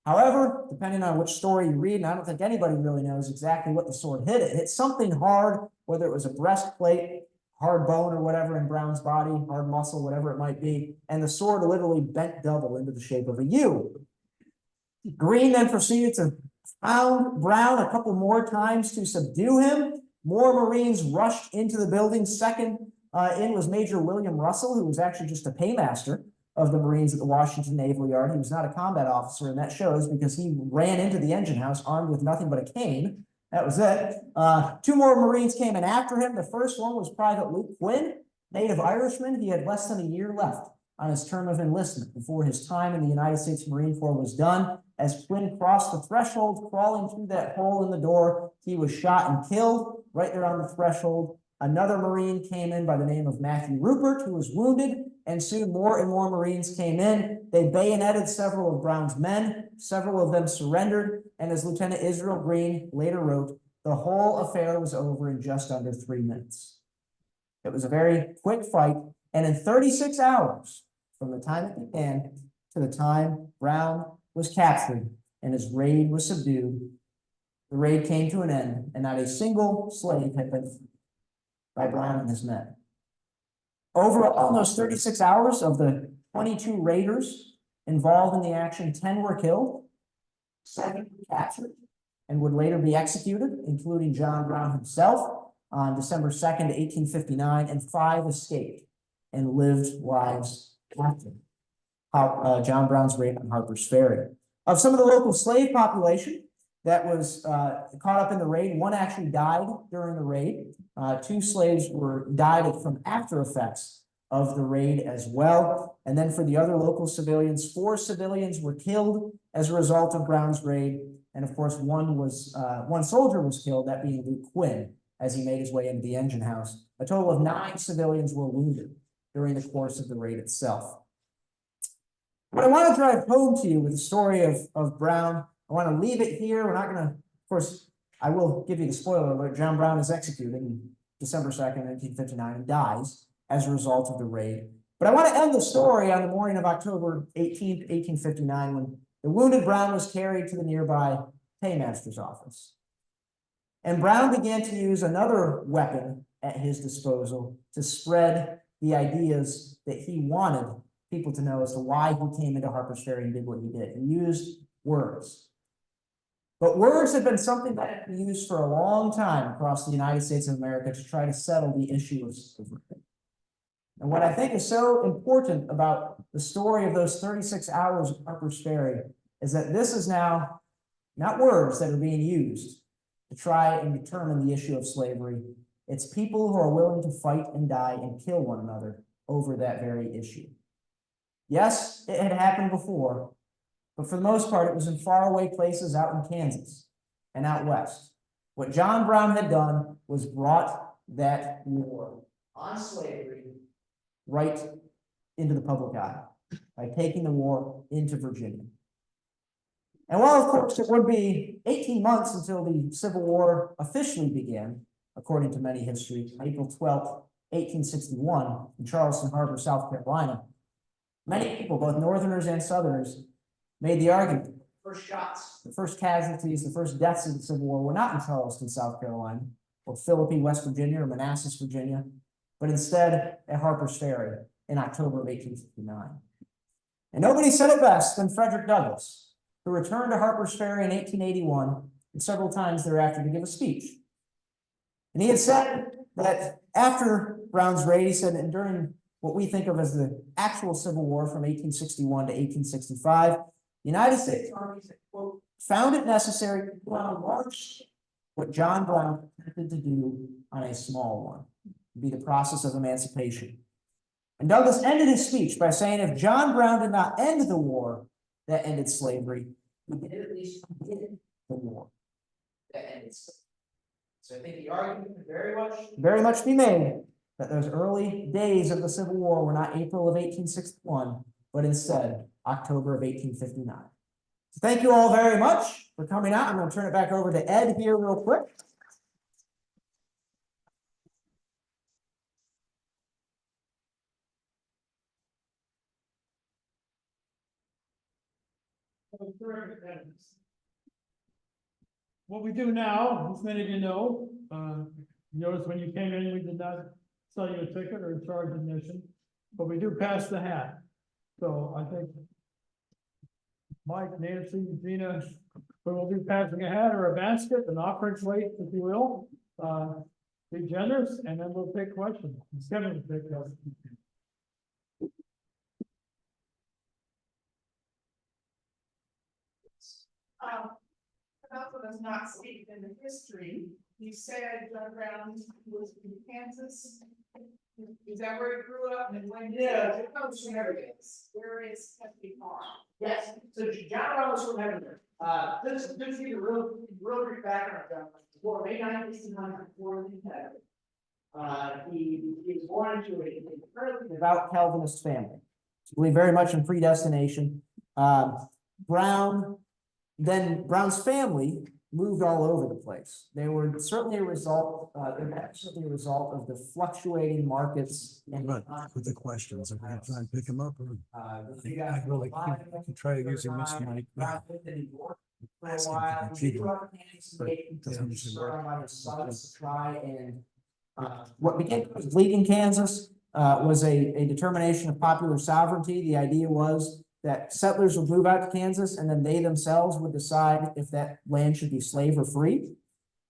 However, depending on which story you read, and I don't think anybody really knows exactly what the sword hit. It hit something hard, whether it was a breastplate, hard bone or whatever in Brown's body, hard muscle, whatever it might be, and the sword literally bent double into the shape of a U. Green then proceeded to pound Brown a couple more times to subdue him. More Marines rushed into the building. Second in was Major William Russell, who was actually just a paymaster of the Marines at the Washington Naval Yard. He was not a combat officer, and that shows because he ran into the engine house armed with nothing but a cane. That was it. 2 more Marines came in after him. The first one was Private Luke Quinn. native Irishman, he had less than a year left on his term of enlistment before his time in the United States Marine Corps was done. As Quinn crossed the threshold, crawling through that hole in the door, he was shot and killed right there on the threshold. Another Marine came in by the name of Matthew Rupert, who was wounded, and soon more and more Marines came in. They bayoneted several of Brown's men. Several of them surrendered, and as Lieutenant Israel Green later wrote, the whole affair was over in just under 3 minutes. It was a very quick fight, and in 36 hours, from the time it began to the time Brown was captured and his raid was subdued, the raid came to an end, and not a single slave had been freed by Brown and his men. Overall, in those 36 hours, of the 22 raiders involved in the action, 10 were killed, 7 were captured, and would later be executed, including John Brown himself on December 2nd, 1859, and 5 escaped and lived lives after John Brown's raid on Harpers Ferry. Of some of the local slave population that was caught up in the raid, 1 actually died during the raid. 2 slaves died from after effects of the raid as well. And then for the other local civilians, 4 civilians were killed as a result of Brown's raid. And of course, one soldier was killed, that being Luke Quinn, as he made his way into the engine house. A total of 9 civilians were wounded during the course of the raid itself. What I want to drive home to you with the story of Brown, I want to leave it here. We're not going to, of course, I will give you the spoiler alert. John Brown is executed on December 2nd, 1959, and dies as a result of the raid. But I want to end the story on the morning of October 18th, 1859, when the wounded Brown was carried to the nearby paymaster's office. And Brown began to use another weapon at his disposal to spread the ideas that he wanted people to know as to why he came into Harpers Ferry and did what he did. He used words. But words have been something that had been used for a long time across the United States of America to try to settle the issue of slavery. And what I think is so important about the story of those 36 hours of Harpers Ferry is that this is now not words that are being used to try and determine the issue of slavery. It's people who are willing to fight and die and kill one another over that very issue. Yes, it had happened before, but for the most part, it was in faraway places out in Kansas and out west. What John Brown had done was brought that war on slavery right into the public eye by taking the war into Virginia. And while, of course, it would be 18 months until the Civil War officially began, according to many history, April 12th, 1861, in Charleston Harbor, South Carolina, many people, both Northerners and Southerners, made the argument that the first shots, the first casualties, the first deaths of the Civil War were not in Charleston, South Carolina, or Philippi, West Virginia, or Manassas, Virginia, but instead at Harpers Ferry in October of 1859. And nobody said it best than Frederick Douglass, who returned to Harpers Ferry in 1881 and several times thereafter to give a speech. And he had said that after Brown's raid, he said, and during what we think of as the actual Civil War from 1861 to 1865, the United States Army, quote, found it necessary to do on a large scale what John Brown attempted to do on a small one, to be the process of emancipation. And Douglass ended his speech by saying, if John Brown did not end the war that ended slavery, he did at least begin the war that ended slavery. So I think the argument can very much be made that those early days of the Civil War were not April of 1861, but instead October of 1859. So thank you all very much for coming out. I'm going to turn it back over to Ed here real quick. What we do now, as many of you know, notice when you came in, we did not sell you a ticket or charge admission, but we do pass the hat. So I think Mike, Nancy, Gina, we will be passing a hat or a basket, an offering plate, if you will. Be generous, and then we'll take questions. Kevin will take questions. Malcolm has not speak in the history. You said John Brown was in Kansas. Is that where you grew up and when? Yeah. Where is Kennedy Farm? Yes, so John Brown was from Higgins. This is just a real brief background of John. Before May 9th, 1804 in Connecticut. He was born into a incredibly devout Calvinist family. Believed very much in predestination. Brown's family moved all over the place. They were certainly a result, certainly a result of the fluctuating markets. And Right, with the questions, I'm gonna try and pick them up, or I I really can try using this mic. For a while, he grew up in Kansas, by his sons to try and what became leading Kansas was a determination of popular sovereignty. The idea was that settlers would move out to Kansas and then they themselves would decide if that land should be slave or free.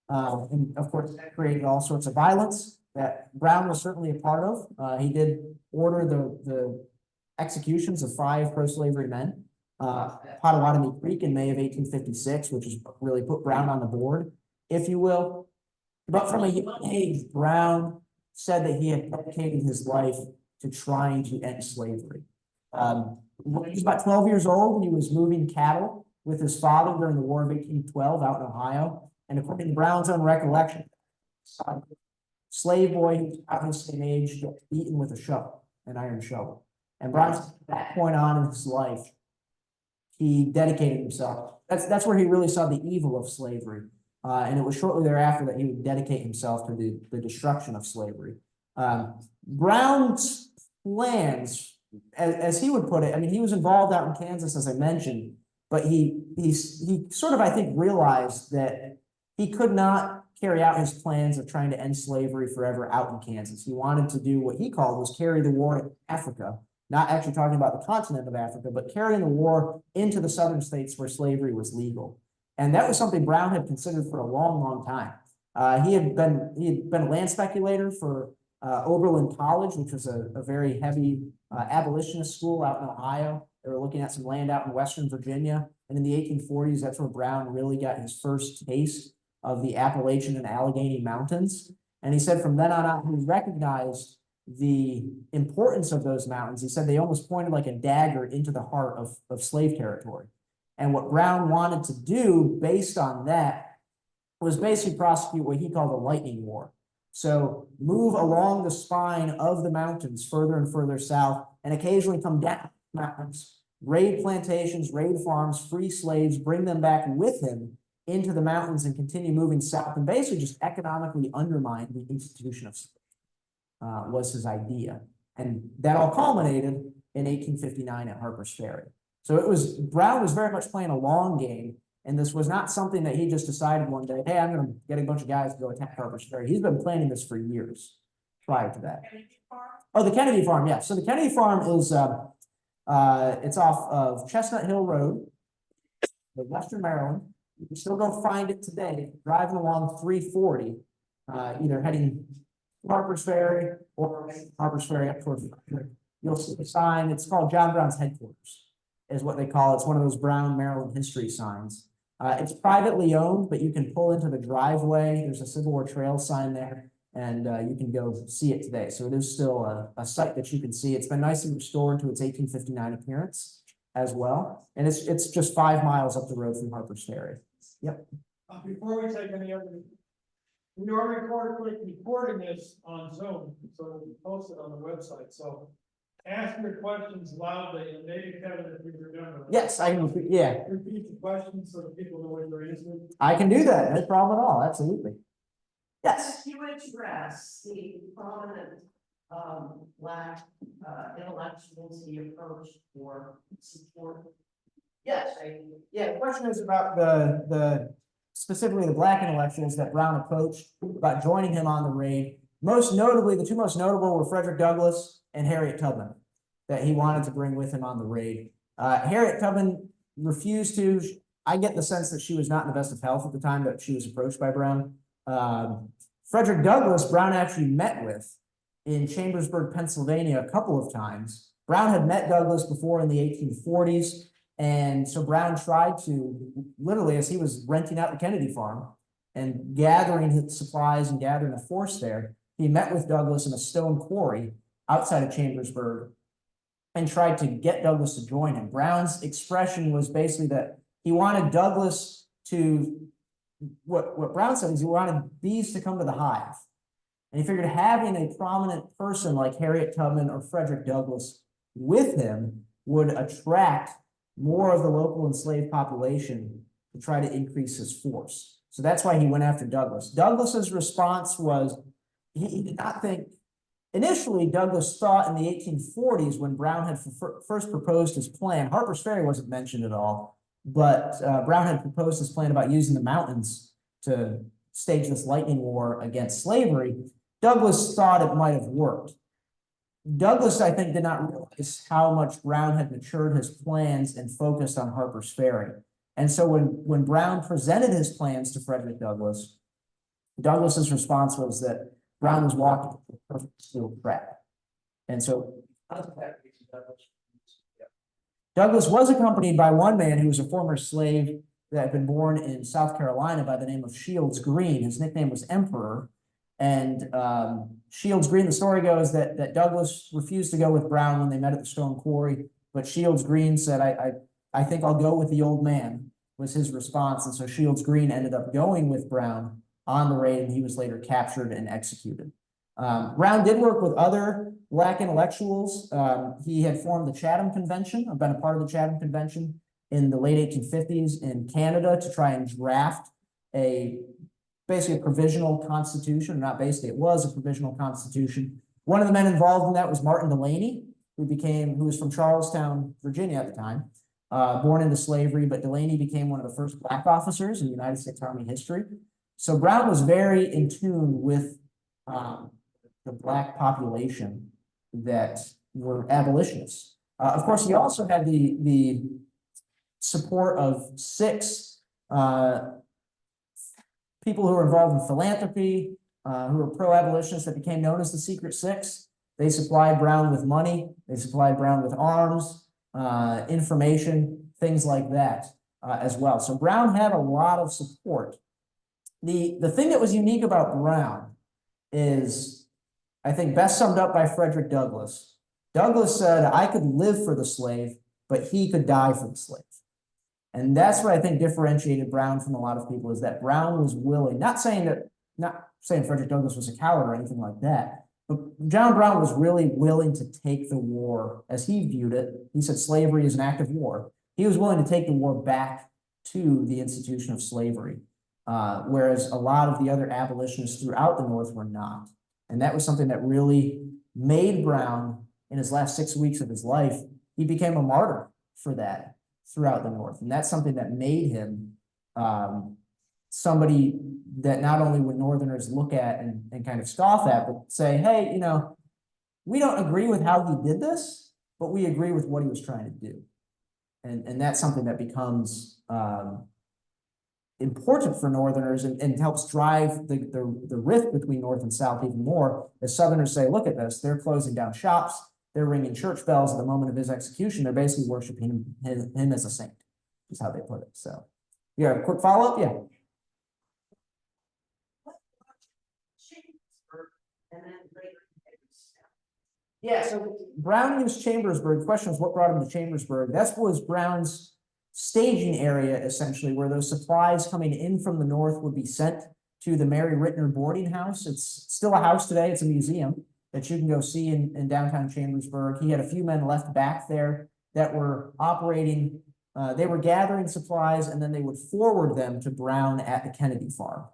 And of course, that created all sorts of violence that Brown was certainly a part of. He did order the executions of 5 pro-slavery men at Potawatomi Creek in May of 1856, which is really put Brown on the board, if you will. But from a young age, Brown said that he had dedicated his life to trying to end slavery. When he was about 12 years old, he was moving cattle with his father during the War of 1812 out in Ohio. And according to Brown's own recollection, slave boy who was about his same age got beaten with a shovel, an iron shovel. And Brown, at that point on in his life, he dedicated himself. That's where he really saw the evil of slavery. And it was shortly thereafter that he would dedicate himself to the destruction of slavery. Brown's plans, as he would put it, I mean, he was involved out in Kansas, as I mentioned, but he sort of, I think, realized that he could not carry out his plans of trying to end slavery forever out in Kansas. He wanted to do what he called was carry the war to Africa, not actually talking about the continent of Africa, but carrying the war into the southern states where slavery was legal. And that was something Brown had considered for a long, long time. He had been a land speculator for Oberlin College, which was a very heavy abolitionist school out in Ohio. They were looking at some land out in Western Virginia. And in the 1840s, that's where Brown really got his first taste of the Appalachian and Allegheny Mountains. And he said from then on out, he recognized the importance of those mountains. He said they almost pointed like a dagger into the heart of slave territory. And what Brown wanted to do based on that was basically prosecute what he called the lightning war. So move along the spine of the mountains further and further south and occasionally come down the mountains, raid plantations, raid farms, free slaves, bring them back with him into the mountains and continue moving south and basically just economically undermine the institution of slavery, was his idea. And that all culminated in 1859 at Harpers Ferry. So Brown was very much playing a long game, and this was not something that he just decided one day, hey, I'm going to get a bunch of guys to go attack Harpers Ferry. He's been planning this for years prior to that. Oh, the Kennedy Farm, yeah. So the Kennedy Farm is, it's off of Chestnut Hill Road, in Western Maryland. You can still go find it today, driving along 340, either heading to Harpers Ferry or Harpers Ferry up towards the you'll see the sign. It's called John Brown's headquarters, is what they call it. It's one of those Brown Maryland history signs. It's privately owned, but you can pull into the driveway. There's a Civil War Trail sign there, and you can go see it today. So it is still a site that you can see. It's been nicely restored to its 1859 appearance as well. And it's just 5 miles up the road from Harpers Ferry. Yep. Before we take any other, we are recording this on Zoom, so we post it on the website. So ask your questions loudly, and maybe Kevin, if you remember. Yes, I can. Yeah, Repeat the questions so that people know what you're answering. I can do that. No problem at all. Absolutely. Yes. You address the prominent black intellectuals he approached for support. Yes. Yeah, the question is about specifically the black intellectuals that Brown approached about joining him on the raid. Most notably, the two most notable were Frederick Douglass and Harriet Tubman, that he wanted to bring with him on the raid. Harriet Tubman refused to. I get the sense that she was not in the best of health at the time that she was approached by Brown. Frederick Douglass, Brown actually met with in Chambersburg, Pennsylvania a couple of times. Brown had met Douglass before in the 1840s. And so Brown tried to, literally, as he was renting out the Kennedy Farm and gathering his supplies and gathering a force there, he met with Douglas in a stone quarry outside of Chambersburg and tried to get Douglas to join him. Brown's expression was basically that he wanted Douglas to, what Brown said is he wanted bees to come to the hive. And he figured having a prominent person like Harriet Tubman or Frederick Douglass with him would attract more of the local enslaved population to try to increase his force. So that's why he went after Douglass. Douglass's response was, he did not think, initially Douglass thought in the 1840s when Brown had first proposed his plan, Harpers Ferry wasn't mentioned at all, but Brown had proposed his plan about using the mountains to stage this lightning war against slavery. Douglass thought it might have worked. Douglass, I think, did not realize how much Brown had matured his plans and focused on Harpers Ferry. And so when Brown presented his plans to Frederick Douglass, Douglass's response was that Brown was walking the perfect steel trap. And so Douglass was accompanied by one man who was a former slave that had been born in South Carolina by the name of Shields Green. His nickname was Emperor. And Shields Green, the story goes that Douglass refused to go with Brown when they met at the stone quarry, but Shields Green said, I think I'll go with the old man, was his response. And so Shields Green ended up going with Brown on the raid, and he was later captured and executed. Brown did work with other Black intellectuals. He had formed the Chatham Convention, I've been a part of the Chatham Convention in the late 1850s in Canada to try and draft basically a provisional constitution, not basically, it was a provisional constitution. One of the men involved in that was Martin Delany, who was from Charleston, Virginia at the time, born into slavery, but Delany became one of the first Black officers in United States Army history. So Brown was very in tune with the Black population that were abolitionists. Of course, he also had the support of 6 people who were involved in philanthropy, who were pro-abolitionists that became known as the Secret Six. They supplied Brown with money, they supplied Brown with arms, information, things like that as well. So Brown had a lot of support. The thing that was unique about Brown is, I think, best summed up by Frederick Douglass. Douglass said, I could live for the slave, but he could die for the slave. And that's what I think differentiated Brown from a lot of people, is that Brown was willing, not saying Frederick Douglass was a coward or anything like that, but John Brown was really willing to take the war as he viewed it. He said slavery is an act of war. He was willing to take the war back to the institution of slavery, whereas a lot of the other abolitionists throughout the North were not. And that was something that really made Brown, in his last 6 weeks of his life, he became a martyr for that throughout the North. And that's something that made him somebody that not only would Northerners look at and kind of scoff at, but say, hey, we don't agree with how he did this, but we agree with what he was trying to do. And that's something that becomes important for Northerners and helps drive the rift between North and South even more, as Southerners say, look at this, they're closing down shops, they're ringing church bells at the moment of his execution, they're basically worshiping him as a saint, is how they put it. So, yeah, a quick follow-up, yeah. And then later. Yeah, so Brown used Chambersburg. The question was what brought him to Chambersburg. That was Brown's staging area, essentially, where those supplies coming in from the North would be sent to the Mary Rittner boarding house. It's still a house today. It's a museum that you can go see in downtown Chambersburg. He had a few men left back there that were operating. They were gathering supplies, and then they would forward them to Brown at the Kennedy farm.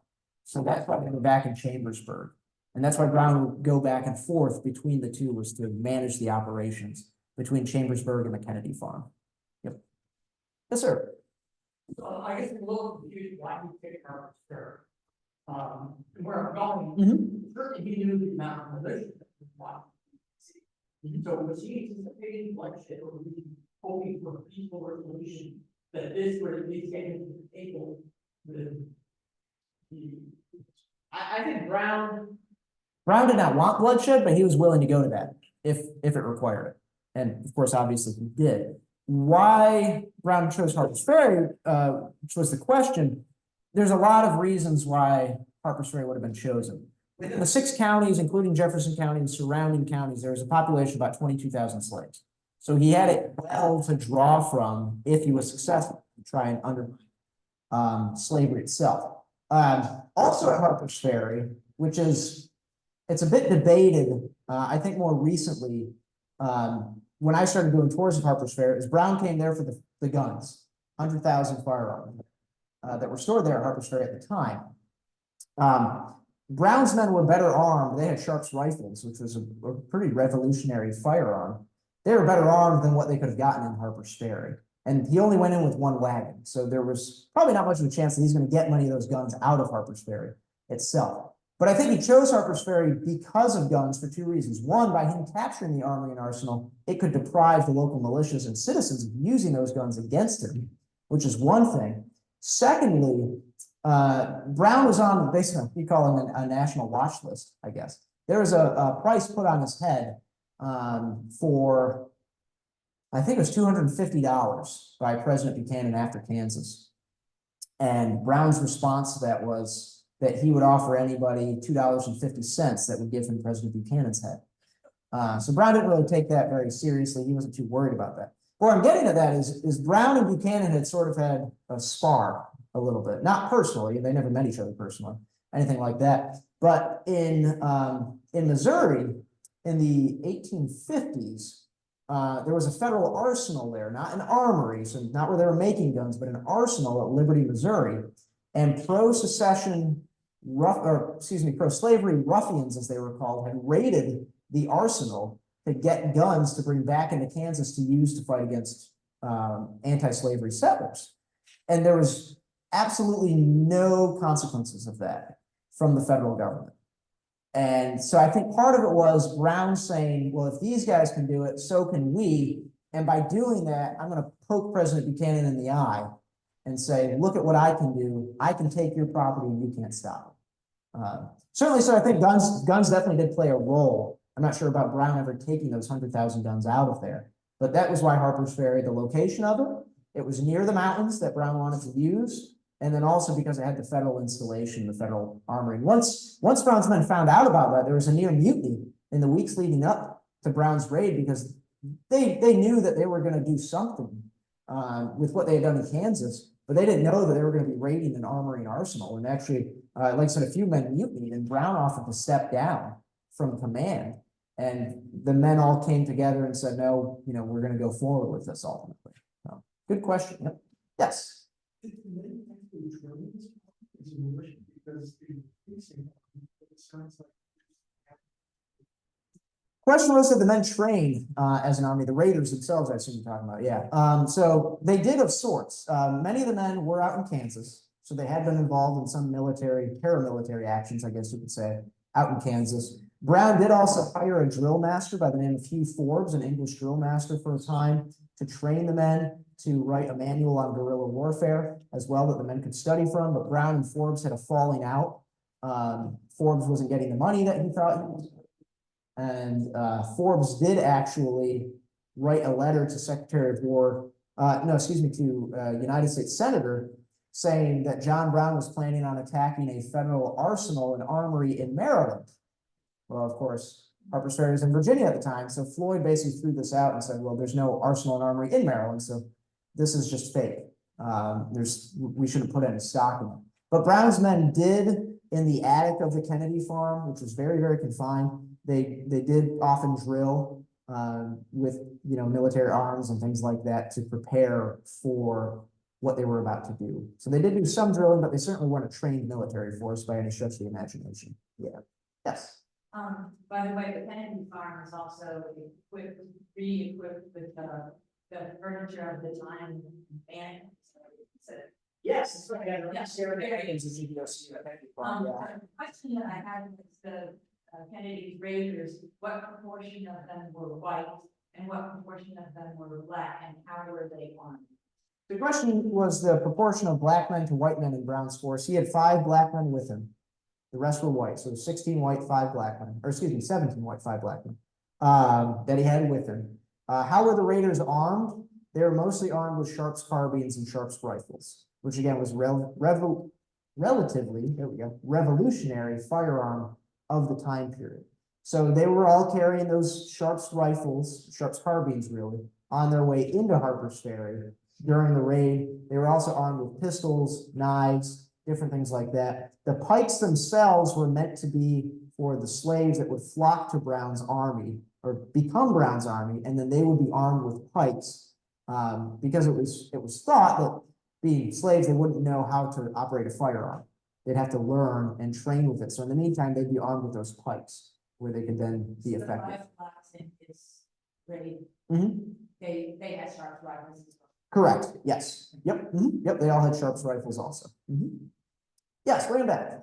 So that's why they were back in Chambersburg. And that's why Brown would go back and forth between the two, was to manage the operations between Chambersburg and the Kennedy farm. Yep. Yes, sir. I guess I'm a little confused why he picked Harpers Ferry. Where I'm going, certainly he knew the amount of militia that was watching. So was he anticipating bloodshed, or was he hoping for a peaceful resolution that this would at least get him to the table with the. I think Brown did not want bloodshed, but he was willing to go to that if it required it. And of course, obviously he did. Why Brown chose Harpers Ferry, which was the question. There's a lot of reasons why Harpers Ferry would have been chosen. within the 6 counties, including Jefferson County and surrounding counties, there was a population of about 22,000 slaves. So he had it well to draw from if he was successful to try and undermine slavery itself. Also at Harpers Ferry, which is, it's a bit debated, I think more recently, when I started doing tours of Harpers Ferry, is Brown came there for the guns, 100,000 firearms that were stored there at Harpers Ferry at the time. Brown's men were better armed. They had Sharps rifles, which was a pretty revolutionary firearm. They were better armed than what they could have gotten in Harpers Ferry. And he only went in with 1 wagon. So there was probably not much of a chance that he's going to get many of those guns out of Harpers Ferry itself. But I think he chose Harpers Ferry because of guns for 2 reasons. One, by him capturing the armory and arsenal, it could deprive the local militias and citizens of using those guns against him, which is one thing. Secondly, Brown was on basically, you call him a national watch list, I guess. There was a price put on his head for, I think it was $250 by President Buchanan after Kansas. And Brown's response to that was that he would offer anybody $2.50 that would give him President Buchanan's head. So Brown didn't really take that very seriously. He wasn't too worried about that. Where I'm getting at that is Brown and Buchanan had sort of had a spar a little bit, not personally. They never met each other personally, anything like that. But in Missouri, in the 1850s, there was a federal arsenal there, not an armory, so not where they were making guns, but an arsenal at Liberty, Missouri. And pro-secession, pro-slavery ruffians, as they were called, had raided the arsenal to get guns to bring back into Kansas to use to fight against anti-slavery settlers. And there was absolutely no consequences of that from the federal government. And so I think part of it was Brown saying, well, if these guys can do it, so can we. And by doing that, I'm going to poke President Buchanan in the eye and say, look at what I can do. I can take your property and you can't stop it. Certainly, so I think guns definitely did play a role. I'm not sure about Brown ever taking those 100,000 guns out of there, but that was why Harpers Ferry, the location of it was near the mountains that Brown wanted to use. And then also because it had the federal installation, the federal armory. Once Brown's men found out about that, there was a near mutiny in the weeks leading up to Brown's raid because they knew that they were going to do something with what they had done in Kansas, but they didn't know that they were going to be raiding an armory and arsenal. And actually, like I said, a few men mutinied, and Brown offered to step down from command. And the men all came together and said, no, we're going to go forward with this ultimately. So, good question. Yep. Yes. Question was, did the men train as an army? The raiders themselves, I assume you're talking about. Yeah. So they did of sorts. Many of the men were out in Kansas, so they had been involved in some paramilitary actions, I guess you could say, out in Kansas. Brown did also hire a drill master by the name of Hugh Forbes, an English drill master for a time, to train the men to write a manual on guerrilla warfare as well that the men could study from. But Brown and Forbes had a falling out. Forbes wasn't getting the money that he thought he was. And Forbes did actually write a letter to Secretary of War, to United States Senator, saying that John Brown was planning on attacking a federal arsenal and armory in Maryland. Well, of course, Harpers Ferry was in Virginia at the time, so Floyd basically threw this out and said, well, there's no arsenal and armory in Maryland, so this is just fake. We shouldn't put any stock in it. But Brown's men did, in the attic of the Kennedy farm, which was very, very confined, they did often drill with military arms and things like that to prepare for what they were about to do. So they did do some drilling, but they certainly weren't a trained military force by any stretch of the imagination. Yeah. Yes. By the way, the Kennedy farm is also re-equipped with the furniture of the time and Yes, that's right. Yes. Higgins is farm. Yeah. The question that I had was the Kennedy raiders, what proportion of them were white and what proportion of them were black, and how were they armed? The question was the proportion of black men to white men in Brown's force. He had 5 black men with him. The rest were white. So 16 white, 5 black men, or excuse me, 17 white, 5 black men that he had with him. How were the raiders armed? They were mostly armed with Sharps carbines and Sharps rifles, which again was relatively, there we go, revolutionary firearm of the time period. So they were all carrying those Sharps rifles, Sharps carbines really, on their way into Harpers Ferry during the raid. They were also armed with pistols, knives, different things like that. The pikes themselves were meant to be for the slaves that would flock to Brown's army or become Brown's army, and then they would be armed with pikes because it was thought that being slaves, they wouldn't know how to operate a firearm. They'd have to learn and train with it. So in the meantime, they'd be armed with those pikes where they could then be So effective. the blacks in this raid, Mhm. they had sharp rifles as well. Correct, yes, yep, yep, they all had Sharps rifles also. Yes, bring it back. Can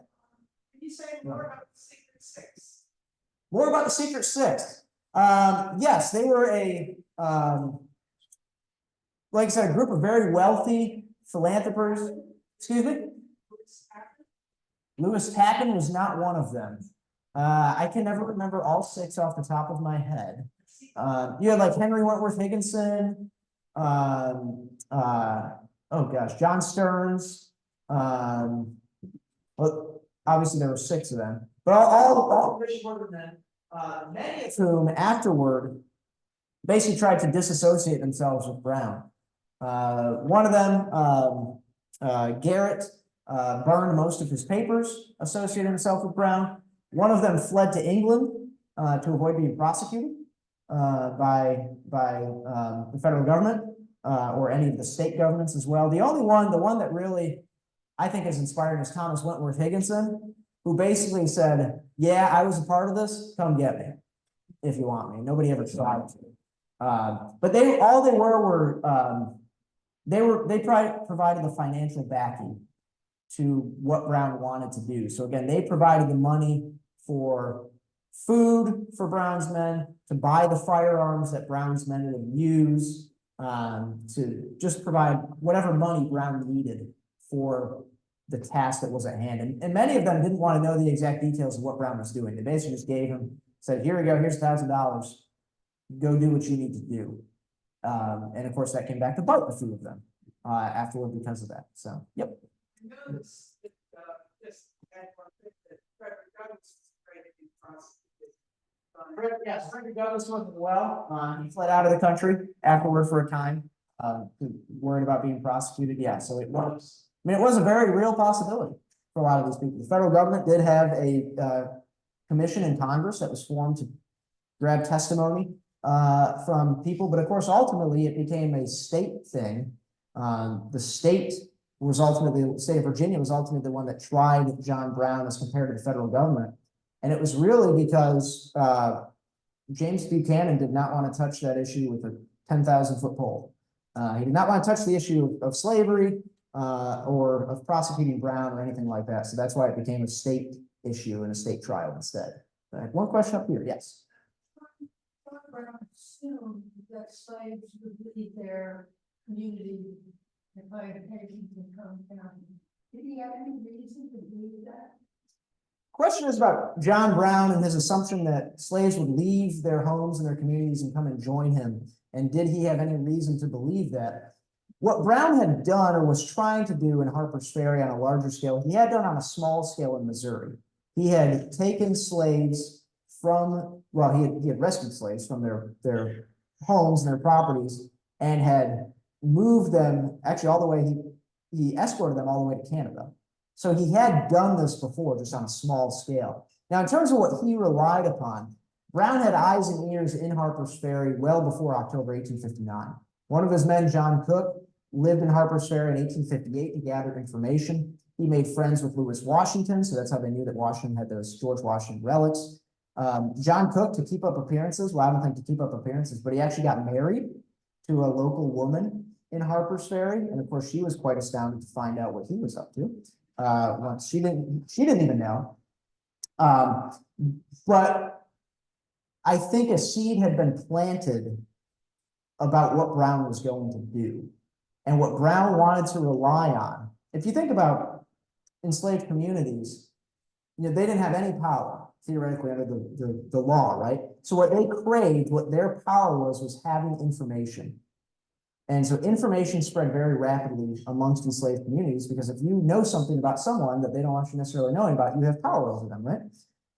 you say more about the Secret Six? More about the Secret Six. Yes, they were like I said, a group of very wealthy philanthropers. Excuse me? Lewis Tappan was not one of them. I can never remember all six off the top of my head. You had like Henry Wentworth Higginson, oh gosh, John Stearns. Well, obviously there were six of them, but all rich workmen, many of whom afterward basically tried to disassociate themselves with Brown. One of them, Garrett, burned most of his papers, associated himself with Brown. One of them fled to England to avoid being prosecuted by the federal government or any of the state governments as well. The one that really I think is inspiring is Thomas Wentworth Higginson, who basically said, "Yeah, I was a part of this. Come get me if you want me." Nobody ever tried to. But they provided the financial backing to what Brown wanted to do. So again, they provided the money for food for Brown's men, to buy the firearms that Brown's men would use, to just provide whatever money Brown needed for the task that was at hand. And many of them didn't want to know the exact details of what Brown was doing. They basically just gave him, said, "Here we go, here's $1,000. Go do what you need to do." And of course, that came back to bite a few of them afterward because of that. So, yep. I noticed that just at one thing that Frederick Douglass was afraid to be prosecuted. Yes, Frederick Douglass was as well. He fled out of the country afterward for a time, worried about being prosecuted. Yeah, so it was. I mean, it was a very real possibility for a lot of these people. The federal government did have a commission in Congress that was formed to grab testimony from people, but of course, ultimately, it became a state thing. The state of Virginia was ultimately the one that tried John Brown as compared to the federal government. And it was really because James Buchanan did not want to touch that issue with a 10,000-foot pole. He did not want to touch the issue of slavery or of prosecuting Brown or anything like that. So that's why it became a state issue and a state trial instead. One question up here, yes. Brown assumed that slaves would leave their community and by occasion to come down. Did he have any reason to believe that? Question is about John Brown and his assumption that slaves would leave their homes and their communities and come and join him. And did he have any reason to believe that? What Brown had done or was trying to do in Harpers Ferry on a larger scale, he had done on a small scale in Missouri. He had taken slaves from, well, he had rescued slaves from their homes and their properties and had moved them, actually all the way, he escorted them all the way to Canada. So he had done this before, just on a small scale. Now, in terms of what he relied upon, Brown had eyes and ears in Harpers Ferry well before October 1859. One of his men, John Cook, lived in Harpers Ferry in 1858 to gather information. He made friends with Lewis Washington, so that's how they knew that Washington had those George Washington relics. John Cook, to keep up appearances, well, I don't think to keep up appearances, but he actually got married to a local woman in Harpers Ferry, and of course, she was quite astounded to find out what he was up to. Once she didn't even know. But I think a seed had been planted about what Brown was going to do and what Brown wanted to rely on. If you think about enslaved communities, they didn't have any power theoretically under the law, right? So what they craved, what their power was having information. And so information spread very rapidly amongst enslaved communities because if you know something about someone that they don't actually necessarily know about, you have power over them, right?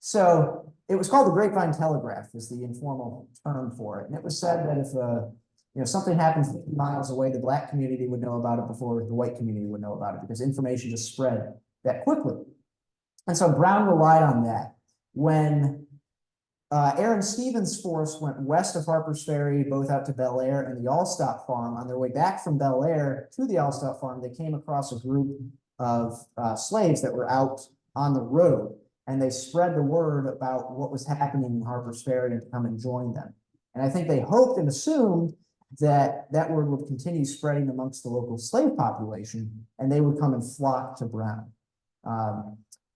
So it was called the Grapevine Telegraph, is the informal term for it. And it was said that if something happened 50 miles away, the Black community would know about it before the white community would know about it, because information just spread that quickly. And so Brown relied on that. When Aaron Stevens' force went west of Harpers Ferry, both out to Bel Air and the Allstott Farm, on their way back from Bel Air to the Allstott Farm, they came across a group of slaves that were out on the road, and they spread the word about what was happening in Harpers Ferry and to come and join them. And I think they hoped and assumed that that word would continue spreading amongst the local slave population, and they would come and flock to Brown.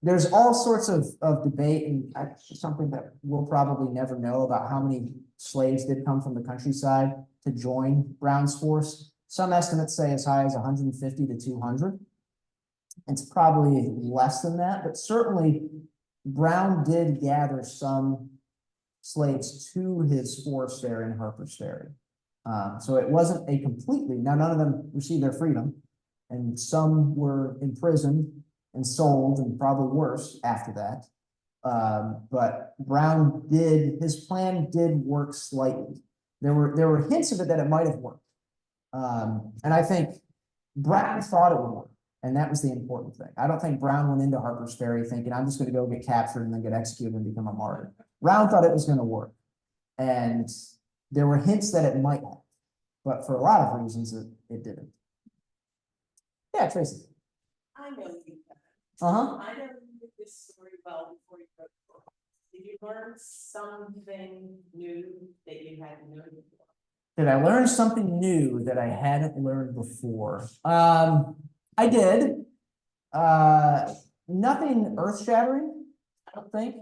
There's all sorts of debate, and something that we'll probably never know, about how many slaves did come from the countryside to join Brown's force. Some estimates say as high as 150 to 200. It's probably less than that, but certainly Brown did gather some slaves to his force there in Harpers Ferry. So it wasn't a completely, now none of them received their freedom, and some were imprisoned and sold, and probably worse after that. But Brown his plan did work slightly. There were hints of it that it might have worked. And I think Brown thought it would work, and that was the important thing. I don't think Brown went into Harpers Ferry thinking, I'm just going to go get captured and then get executed and become a martyr. Brown thought it was going to work, and there were hints that it might have, but for a lot of reasons it didn't. Yeah, Tracy. I know you. Uh-huh. I never knew this story well before you wrote the book. Did you learn something new that you hadn't known before? Did I learn something new that I hadn't learned before? I did. Nothing earth-shattering, I don't think.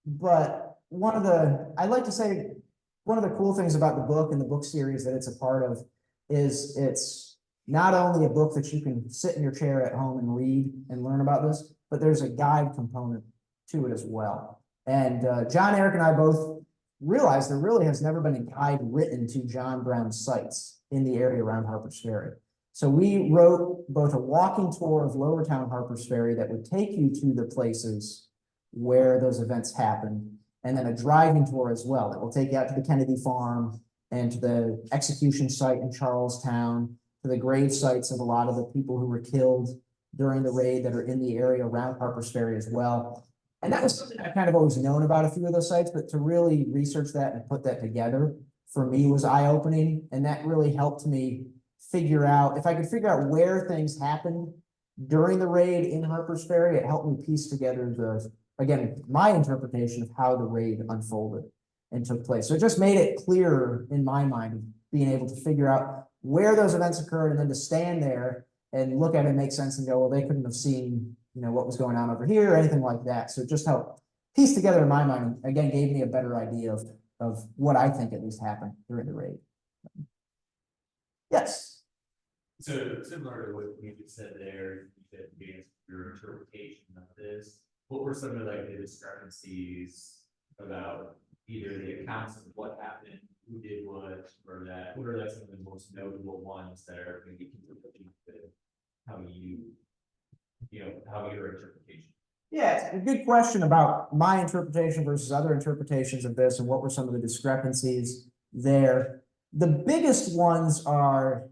But I like to say, one of the cool things about the book and the book series that it's a part of is it's not only a book that you can sit in your chair at home and read and learn about this, but there's a guide component to it as well. And John, Eric, and I both realized there really has never been a guide written to John Brown's sites in the area around Harpers Ferry. So we wrote both a walking tour of Lower Town Harpers Ferry that would take you to the places where those events happened, and then a driving tour as well that will take you out to the Kennedy Farm and to the execution site in Charlestown, to the grave sites of a lot of the people who were killed during the raid that are in the area around Harpers Ferry as well. And that was something I've kind of always known about a few of those sites, but to really research that and put that together for me was eye-opening. And that really helped me figure out, if I could figure out where things happened during the raid in Harpers Ferry, it helped me piece together again, my interpretation of how the raid unfolded and took place. So it just made it clearer in my mind, being able to figure out where those events occurred, and then to stand there and look at it and make sense and go, well, they couldn't have seen, what was going on over here or anything like that. So it just helped piece together in my mind, and again, gave me a better idea of what I think at least happened during the raid. Yes. So similar to what you just said there, you said your interpretation of this. What were some of the discrepancies about either the accounts of what happened, who did what, or that? What are some of the most notable ones that are maybe consistent with how your interpretation? Yeah, it's a good question about my interpretation versus other interpretations of this, and what were some of the discrepancies there. The biggest ones are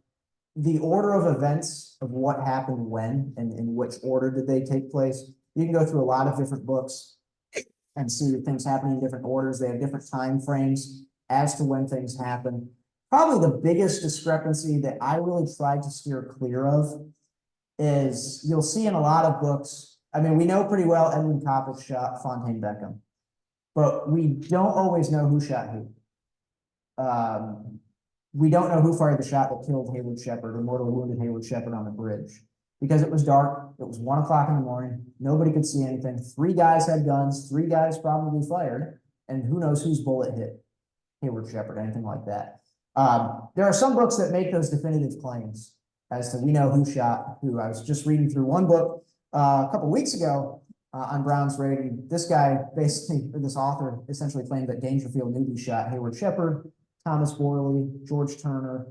the order of events of what happened when, and in which order did they take place. You can go through a lot of different books and see things happening in different orders. They have different time frames as to when things happen. Probably the biggest discrepancy that I really tried to steer clear of is, you'll see in a lot of books, I mean, we know pretty well Edwin Coppock shot Fontaine Beckham, but we don't always know who shot who. We don't know who fired the shot that killed Hayward Shepherd or mortally wounded Hayward Shepherd on the bridge, because it was dark. It was 1 o'clock in the morning. Nobody could see anything. 3 guys had guns. 3 guys probably fired, and who knows whose bullet hit Hayward Shepherd, anything like that. There are some books that make those definitive claims as to we know who shot who. I was just reading through one book a couple weeks ago on Brown's raid, and this guy basically, or this author, essentially claimed that Dangerfield Newbie shot Hayward Shepherd, Thomas Borley, George Turner.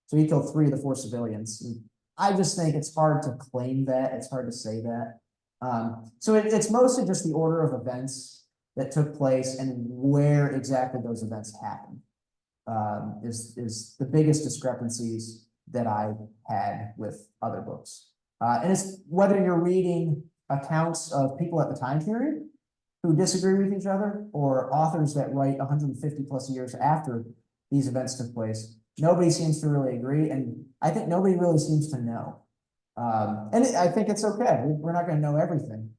So he killed 3 of the 4 civilians. And I just think it's hard to claim that. It's hard to say that. So it's mostly just the order of events that took place and where exactly those events happened. Is the biggest discrepancies that I had with other books. And it's whether you're reading accounts of people at the time period who disagree with each other, or authors that write 150 plus years after these events took place. Nobody seems to really agree, and I think nobody really seems to know. I think it's okay. We're not going to know everything,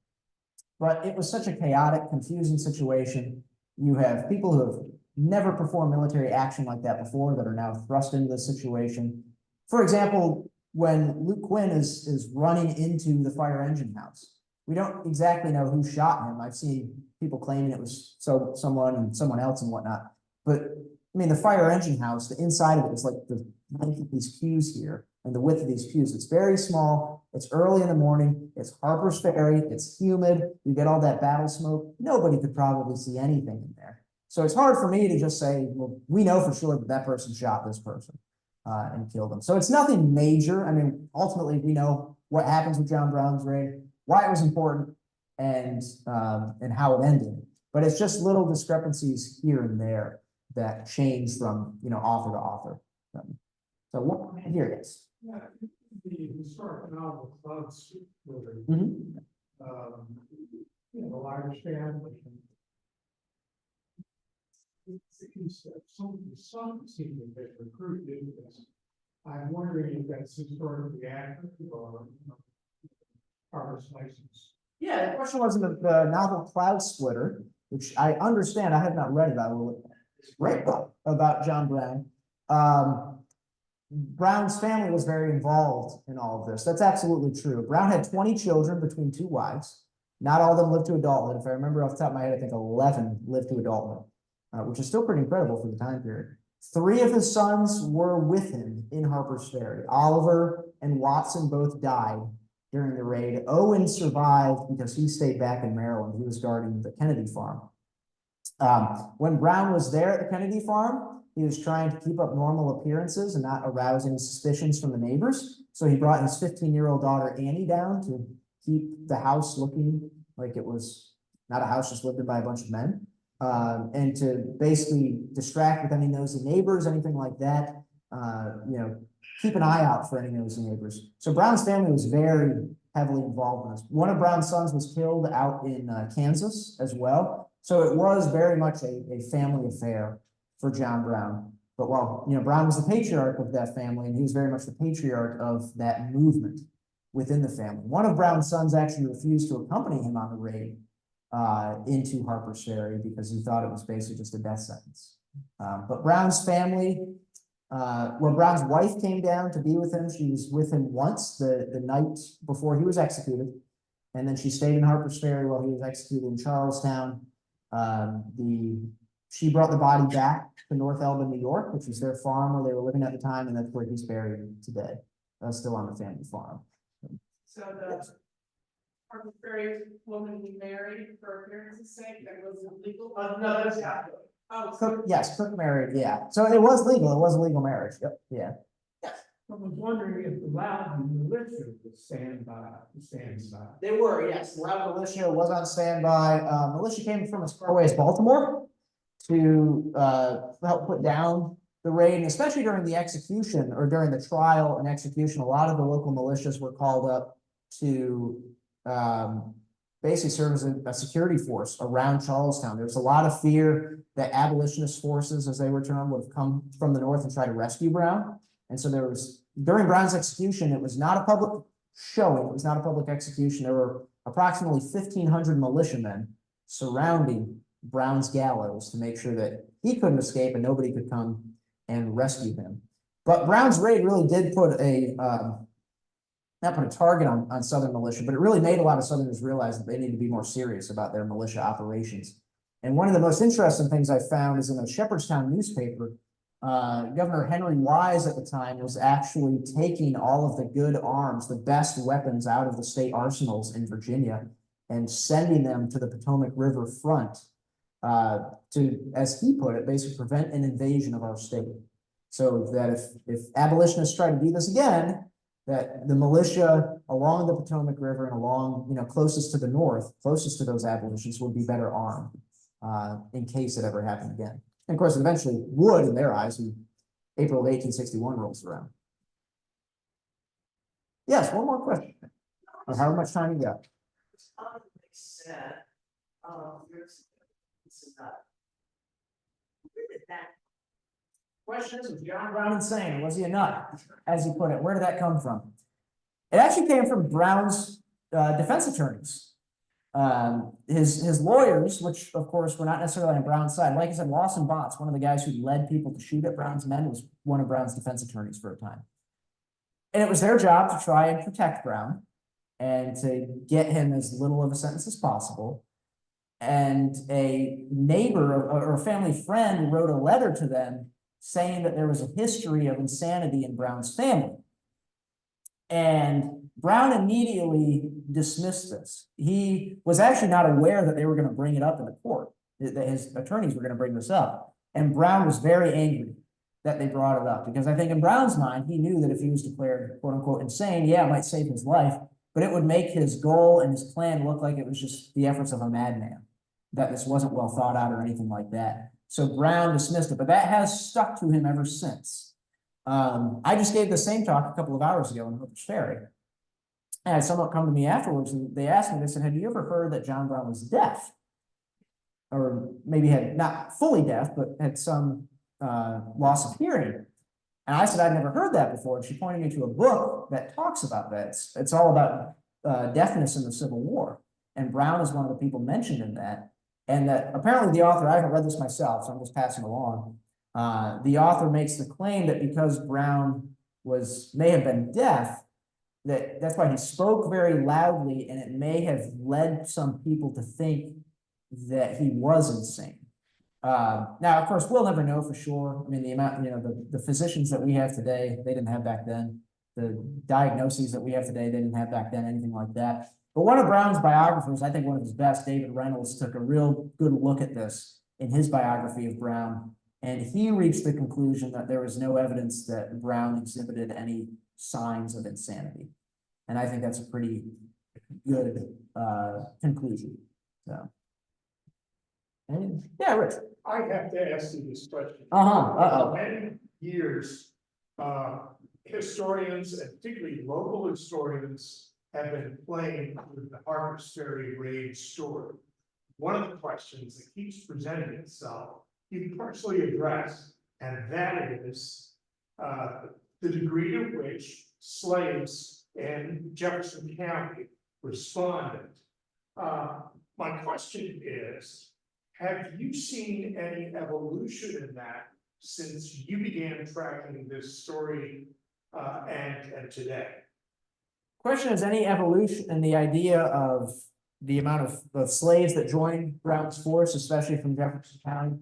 but it was such a chaotic, confusing situation. You have people who have never performed military action like that before that are now thrust into this situation. For example, when Luke Quinn is running into the fire engine house, we don't exactly know who shot him. I've seen people claiming it was someone and someone else and whatnot. But I mean, the fire engine house, the inside of it is like the length of these pews here and the width of these pews. It's very small. It's early in the morning. It's Harpers Ferry. It's humid. You get all that battle smoke. Nobody could probably see anything in there. So it's hard for me to just say, well, we know for sure that that person shot this person and killed him. So it's nothing major. I mean, ultimately, we know what happens with John Brown's raid, why it was important, and how it ended. But it's just little discrepancies here and there that change from, you know, author to author. So what here it is. Yeah, the historic novel Clouds. Mhm. You know, I understand. Some seem to have recruited into this. I'm wondering if that's historically accurate or Harvest license. Yeah, the question was the novel Cloud Splitter, which I understand. I have not read it. I will. Great book about John Brown. Brown's family was very involved in all of this. That's absolutely true. Brown had 20 children between 2 wives. Not all of them lived to adulthood. If I remember off the top of my head, I think 11 lived to adulthood, which is still pretty incredible for the time period. 3 of his sons were with him in Harpers Ferry. Oliver and Watson both died during the raid. Owen survived because he stayed back in Maryland. He was guarding the Kennedy farm. When Brown was there at the Kennedy farm, he was trying to keep up normal appearances and not arouse any suspicions from the neighbors. So he brought his 15-year-old daughter Annie down to keep the house looking like it was not a house just lived in by a bunch of men. And to basically distract with any nosy neighbors, anything like that, you know, keep an eye out for any nosy neighbors. So Brown's family was very heavily involved in this. One of Brown's sons was killed out in Kansas as well. So it was very much a family affair for John Brown. But while, you know, Brown was the patriarch of that family, and he was very much the patriarch of that movement within the family. One of Brown's sons actually refused to accompany him on the raid into Harpers Ferry because he thought it was basically just a death sentence. But Brown's family, when Brown's wife came down to be with him, she was with him once the night before he was executed. And then she stayed in Harpers Ferry while he was executed in Charlestown. She brought the body back to North Elba, New York, which was their farm where they were living at the time, and that's where he's buried today. Still on the family farm. So the Harper Ferry woman we married for appearance's sake, that was illegal? No, that's not. Oh, Cook, yes, Cook married, yeah. So it was legal. It was a legal marriage. Yep, yeah. I was wondering if the Loudon Militia was stands by. They were, yes. Loud Militia was on standby. Militia came from as far away as Baltimore to help put down the raid, and especially during the execution or during the trial and execution, a lot of the local militias were called up to basically serve as a security force around Charlestown. There was a lot of fear that abolitionist forces, as they were termed, would have come from the north and try to rescue Brown. And so there was, during Brown's execution, it was not a public showing, it was not a public execution. There were approximately 1,500 militiamen surrounding Brown's gallows to make sure that he couldn't escape and nobody could come and rescue him. But Brown's raid really did put not put a target on Southern militia, but it really made a lot of Southerners realize that they need to be more serious about their militia operations. And one of the most interesting things I found is in a Shepherdstown newspaper, Governor Henry Wise at the time was actually taking all of the good arms, the best weapons out of the state arsenals in Virginia and sending them to the Potomac River front to, as he put it, basically prevent an invasion of our state. So that if abolitionists try to do this again, that the militia along the Potomac River and along, you know, closest to the north, closest to those abolitionists would be better armed. in case it ever happened again. And of course, it eventually would in their eyes when April of 1861 rolls around. Yes, one more question. Or however much time you got. Question is, was John Brown insane? Was he a nut? As he put it, where did that come from? It actually came from Brown's defense attorneys. His lawyers, which of course were not necessarily on Brown's side, like I said, Lawson Botts, one of the guys who led people to shoot at Brown's men, was one of Brown's defense attorneys for a time. And it was their job to try and protect Brown and to get him as little of a sentence as possible. And a neighbor or a family friend wrote a letter to them saying that there was a history of insanity in Brown's family. And Brown immediately dismissed this. He was actually not aware that they were going to bring it up in the court, that his attorneys were going to bring this up. And Brown was very angry that they brought it up, because I think in Brown's mind, he knew that if he was declared quote unquote insane, yeah, it might save his life, but it would make his goal and his plan look like it was just the efforts of a madman, that this wasn't well thought out or anything like that. So Brown dismissed it, but that has stuck to him ever since. I just gave the same talk a couple of hours ago in Harpers Ferry. And I had someone come to me afterwards and they asked me, they said, have you ever heard that John Brown was deaf? Or maybe had not fully deaf, but had some loss of hearing. And I said, I'd never heard that before. And she pointed me to a book that talks about that. It's all about deafness in the Civil War. And Brown is one of the people mentioned in that. And that apparently the author, I haven't read this myself, so I'm just passing along. The author makes the claim that because Brown may have been deaf, that's why he spoke very loudly, and it may have led some people to think that he was insane. Now, of course, we'll never know for sure. I mean, the amount, the physicians that we have today, they didn't have back then. The diagnoses that we have today, they didn't have back then, anything like that. But one of Brown's biographers, I think one of his best, David Reynolds, took a real good look at this in his biography of Brown. And he reached the conclusion that there was no evidence that Brown exhibited any signs of insanity. And I think that's a pretty good conclusion. So, and, yeah, Rich. I have to ask you this question. Uh-huh. For many years, historians, and particularly local historians, have been playing with the Harpers Ferry raid story. One of the questions that keeps presenting itself, you partially addressed, and that is the degree to which slaves in Jefferson County responded. My question is, have you seen any evolution in that since you began tracking this story and today? Question is, any evolution in the idea of the amount of slaves that joined Brown's force, especially from Jefferson County?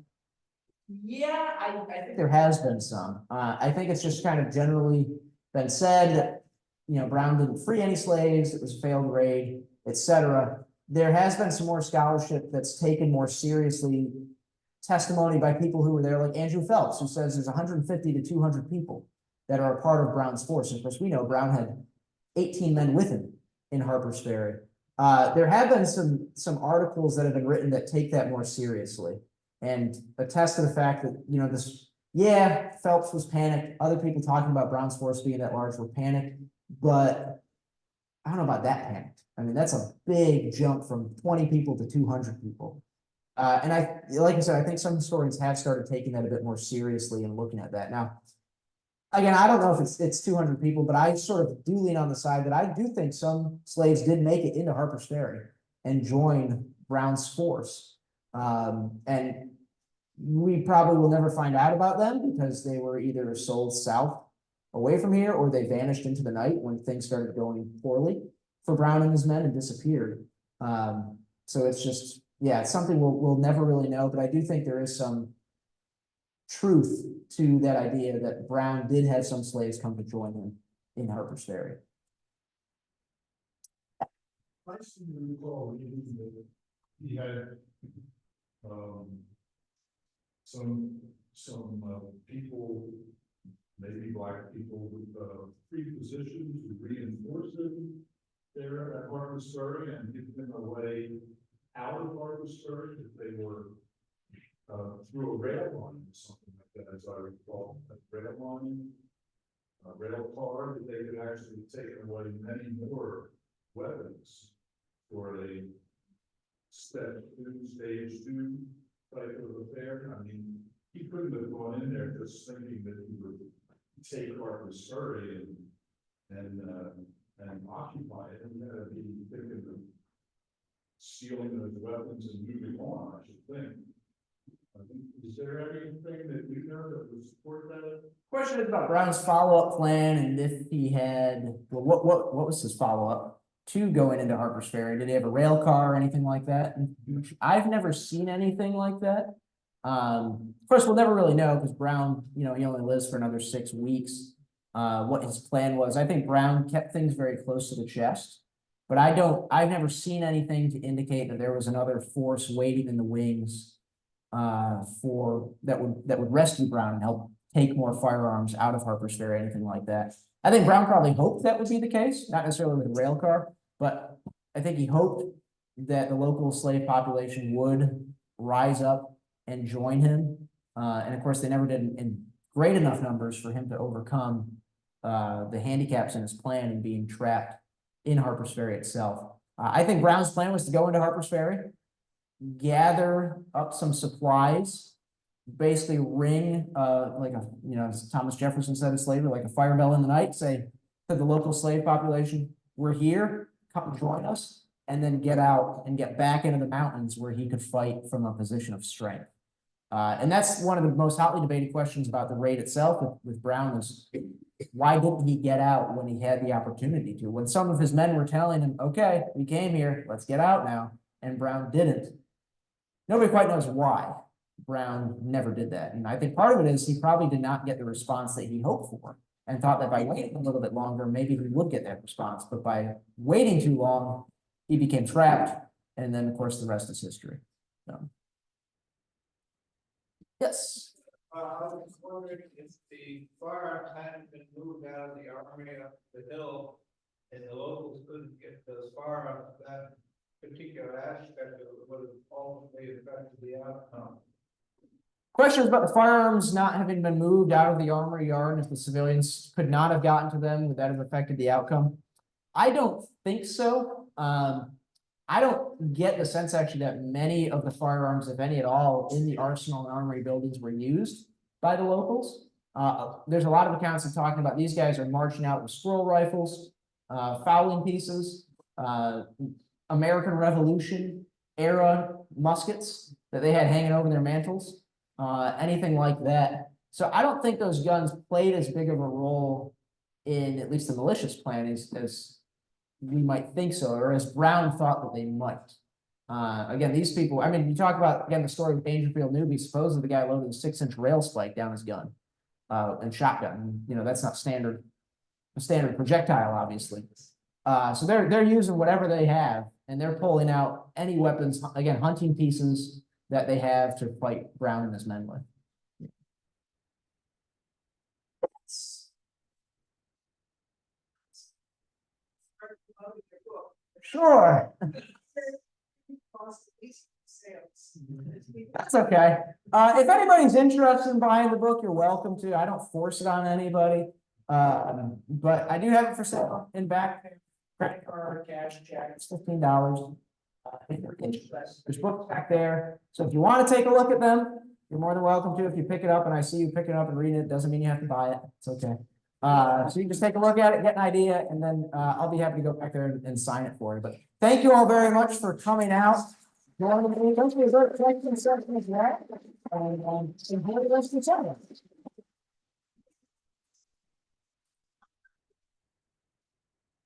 Yeah, I think There has been some. I think it's just kind of generally been said that, Brown didn't free any slaves, it was a failed raid, etc. There has been some more scholarship that's taken more seriously testimony by people who were there, like Andrew Phelps, who says there's 150 to 200 people that are a part of Brown's force. And of course, we know Brown had 18 men with him in Harpers Ferry. There have been some articles that have been written that take that more seriously and attest to the fact that, Phelps was panicked. Other people talking about Brown's force being that large were panicked, but I don't know about that panicked. I mean, that's a big jump from 20 people to 200 people. And like I said, I think some historians have started taking that a bit more seriously and looking at that. Now, again, I don't know if it's 200 people, but I sort of do lean on the side that I do think some slaves did make it into Harpers Ferry and join Brown's force. And we probably will never find out about them because they were either sold south away from here or they vanished into the night when things started going poorly for Brown and his men and disappeared. So it's just, it's something we'll never really know, but I do think there is some truth to that idea that Brown did have some slaves come to join him in Harpers Ferry. I seem to recall reading that he had some people, maybe black people with free positions to reinforce him there at Harpers Ferry and give them a way out of Harpers Ferry if they were through a rail line or something like that, as I recall, a rail line. A rail car, that they could actually take away many more weapons for a step two, stage two type of affair. I mean, he couldn't have gone in there just thinking that he would take Harpers Ferry and occupy it, and be thinking of stealing those weapons and moving on, I should think. Is there anything that you know that would support that? Question is about Brown's follow-up plan and if he had, well, what was his follow-up to going into Harpers Ferry? Did he have a rail car or anything like that? I've never seen anything like that. Of course, we'll never really know because Brown, he only lives for another 6 weeks. What his plan was. I think Brown kept things very close to the chest, but I've never seen anything to indicate that there was another force waiting in the wings that would rescue Brown and help take more firearms out of Harpers Ferry, anything like that. I think Brown probably hoped that would be the case, not necessarily with a rail car, but I think he hoped that the local slave population would rise up and join him. And of course, they never did in great enough numbers for him to overcome the handicaps in his plan and being trapped in Harpers Ferry itself. I think Brown's plan was to go into Harpers Ferry, gather up some supplies, basically ring like as Thomas Jefferson said of slavery, like a fire bell in the night, say to the local slave population, we're here, come join us, and then get out and get back into the mountains where he could fight from a position of strength. And that's one of the most hotly debated questions about the raid itself with Brown is why didn't he get out when he had the opportunity to? When some of his men were telling him, okay, we came here, let's get out now, and Brown didn't. Nobody quite knows why Brown never did that. And I think part of it is he probably did not get the response that he hoped for and thought that by waiting a little bit longer, maybe he would get that response. But by waiting too long, he became trapped. And then, of course, the rest is history. So. Yes. I was wondering if the firearms hadn't been moved out of the armory up the hill, and the locals couldn't get those firearms, that particular aspect of it would have ultimately affected the outcome. Questions about the firearms not having been moved out of the armory yard, if the civilians could not have gotten to them, would that have affected the outcome? I don't think so. I don't get the sense actually that many of the firearms, if any at all, in the arsenal and armory buildings were used by the locals. There's a lot of accounts of talking about these guys are marching out with squirrel rifles, fowling pieces, American Revolution era muskets that they had hanging over their mantles, anything like that. So I don't think those guns played as big of a role in at least the militia's plan as we might think so, or as Brown thought that they might. Again, these people, I mean, you talk about, again, the story of Dangerfield Newbie, supposedly the guy loaded a 6-inch rail spike down his gun and shotgun. That's not a standard projectile, obviously. So they're using whatever they have, and they're pulling out any weapons, again, hunting pieces that they have to fight Brown and his men with. Sure. That's okay. If anybody's interested in buying the book, you're welcome to. I don't force it on anybody. But I do have it for sale in back. Credit card, cash, check. It's $15. There's books back there. So if you want to take a look at them, you're more than welcome to. If you pick it up and I see you pick it up and read it, doesn't mean you have to buy it. It's okay. So you can just take a look at it, get an idea, and then I'll be happy to go back there and sign it for you. But thank you all very much for coming out. Joining me. Don't be a great collection session as well. And enjoy the rest of the summer.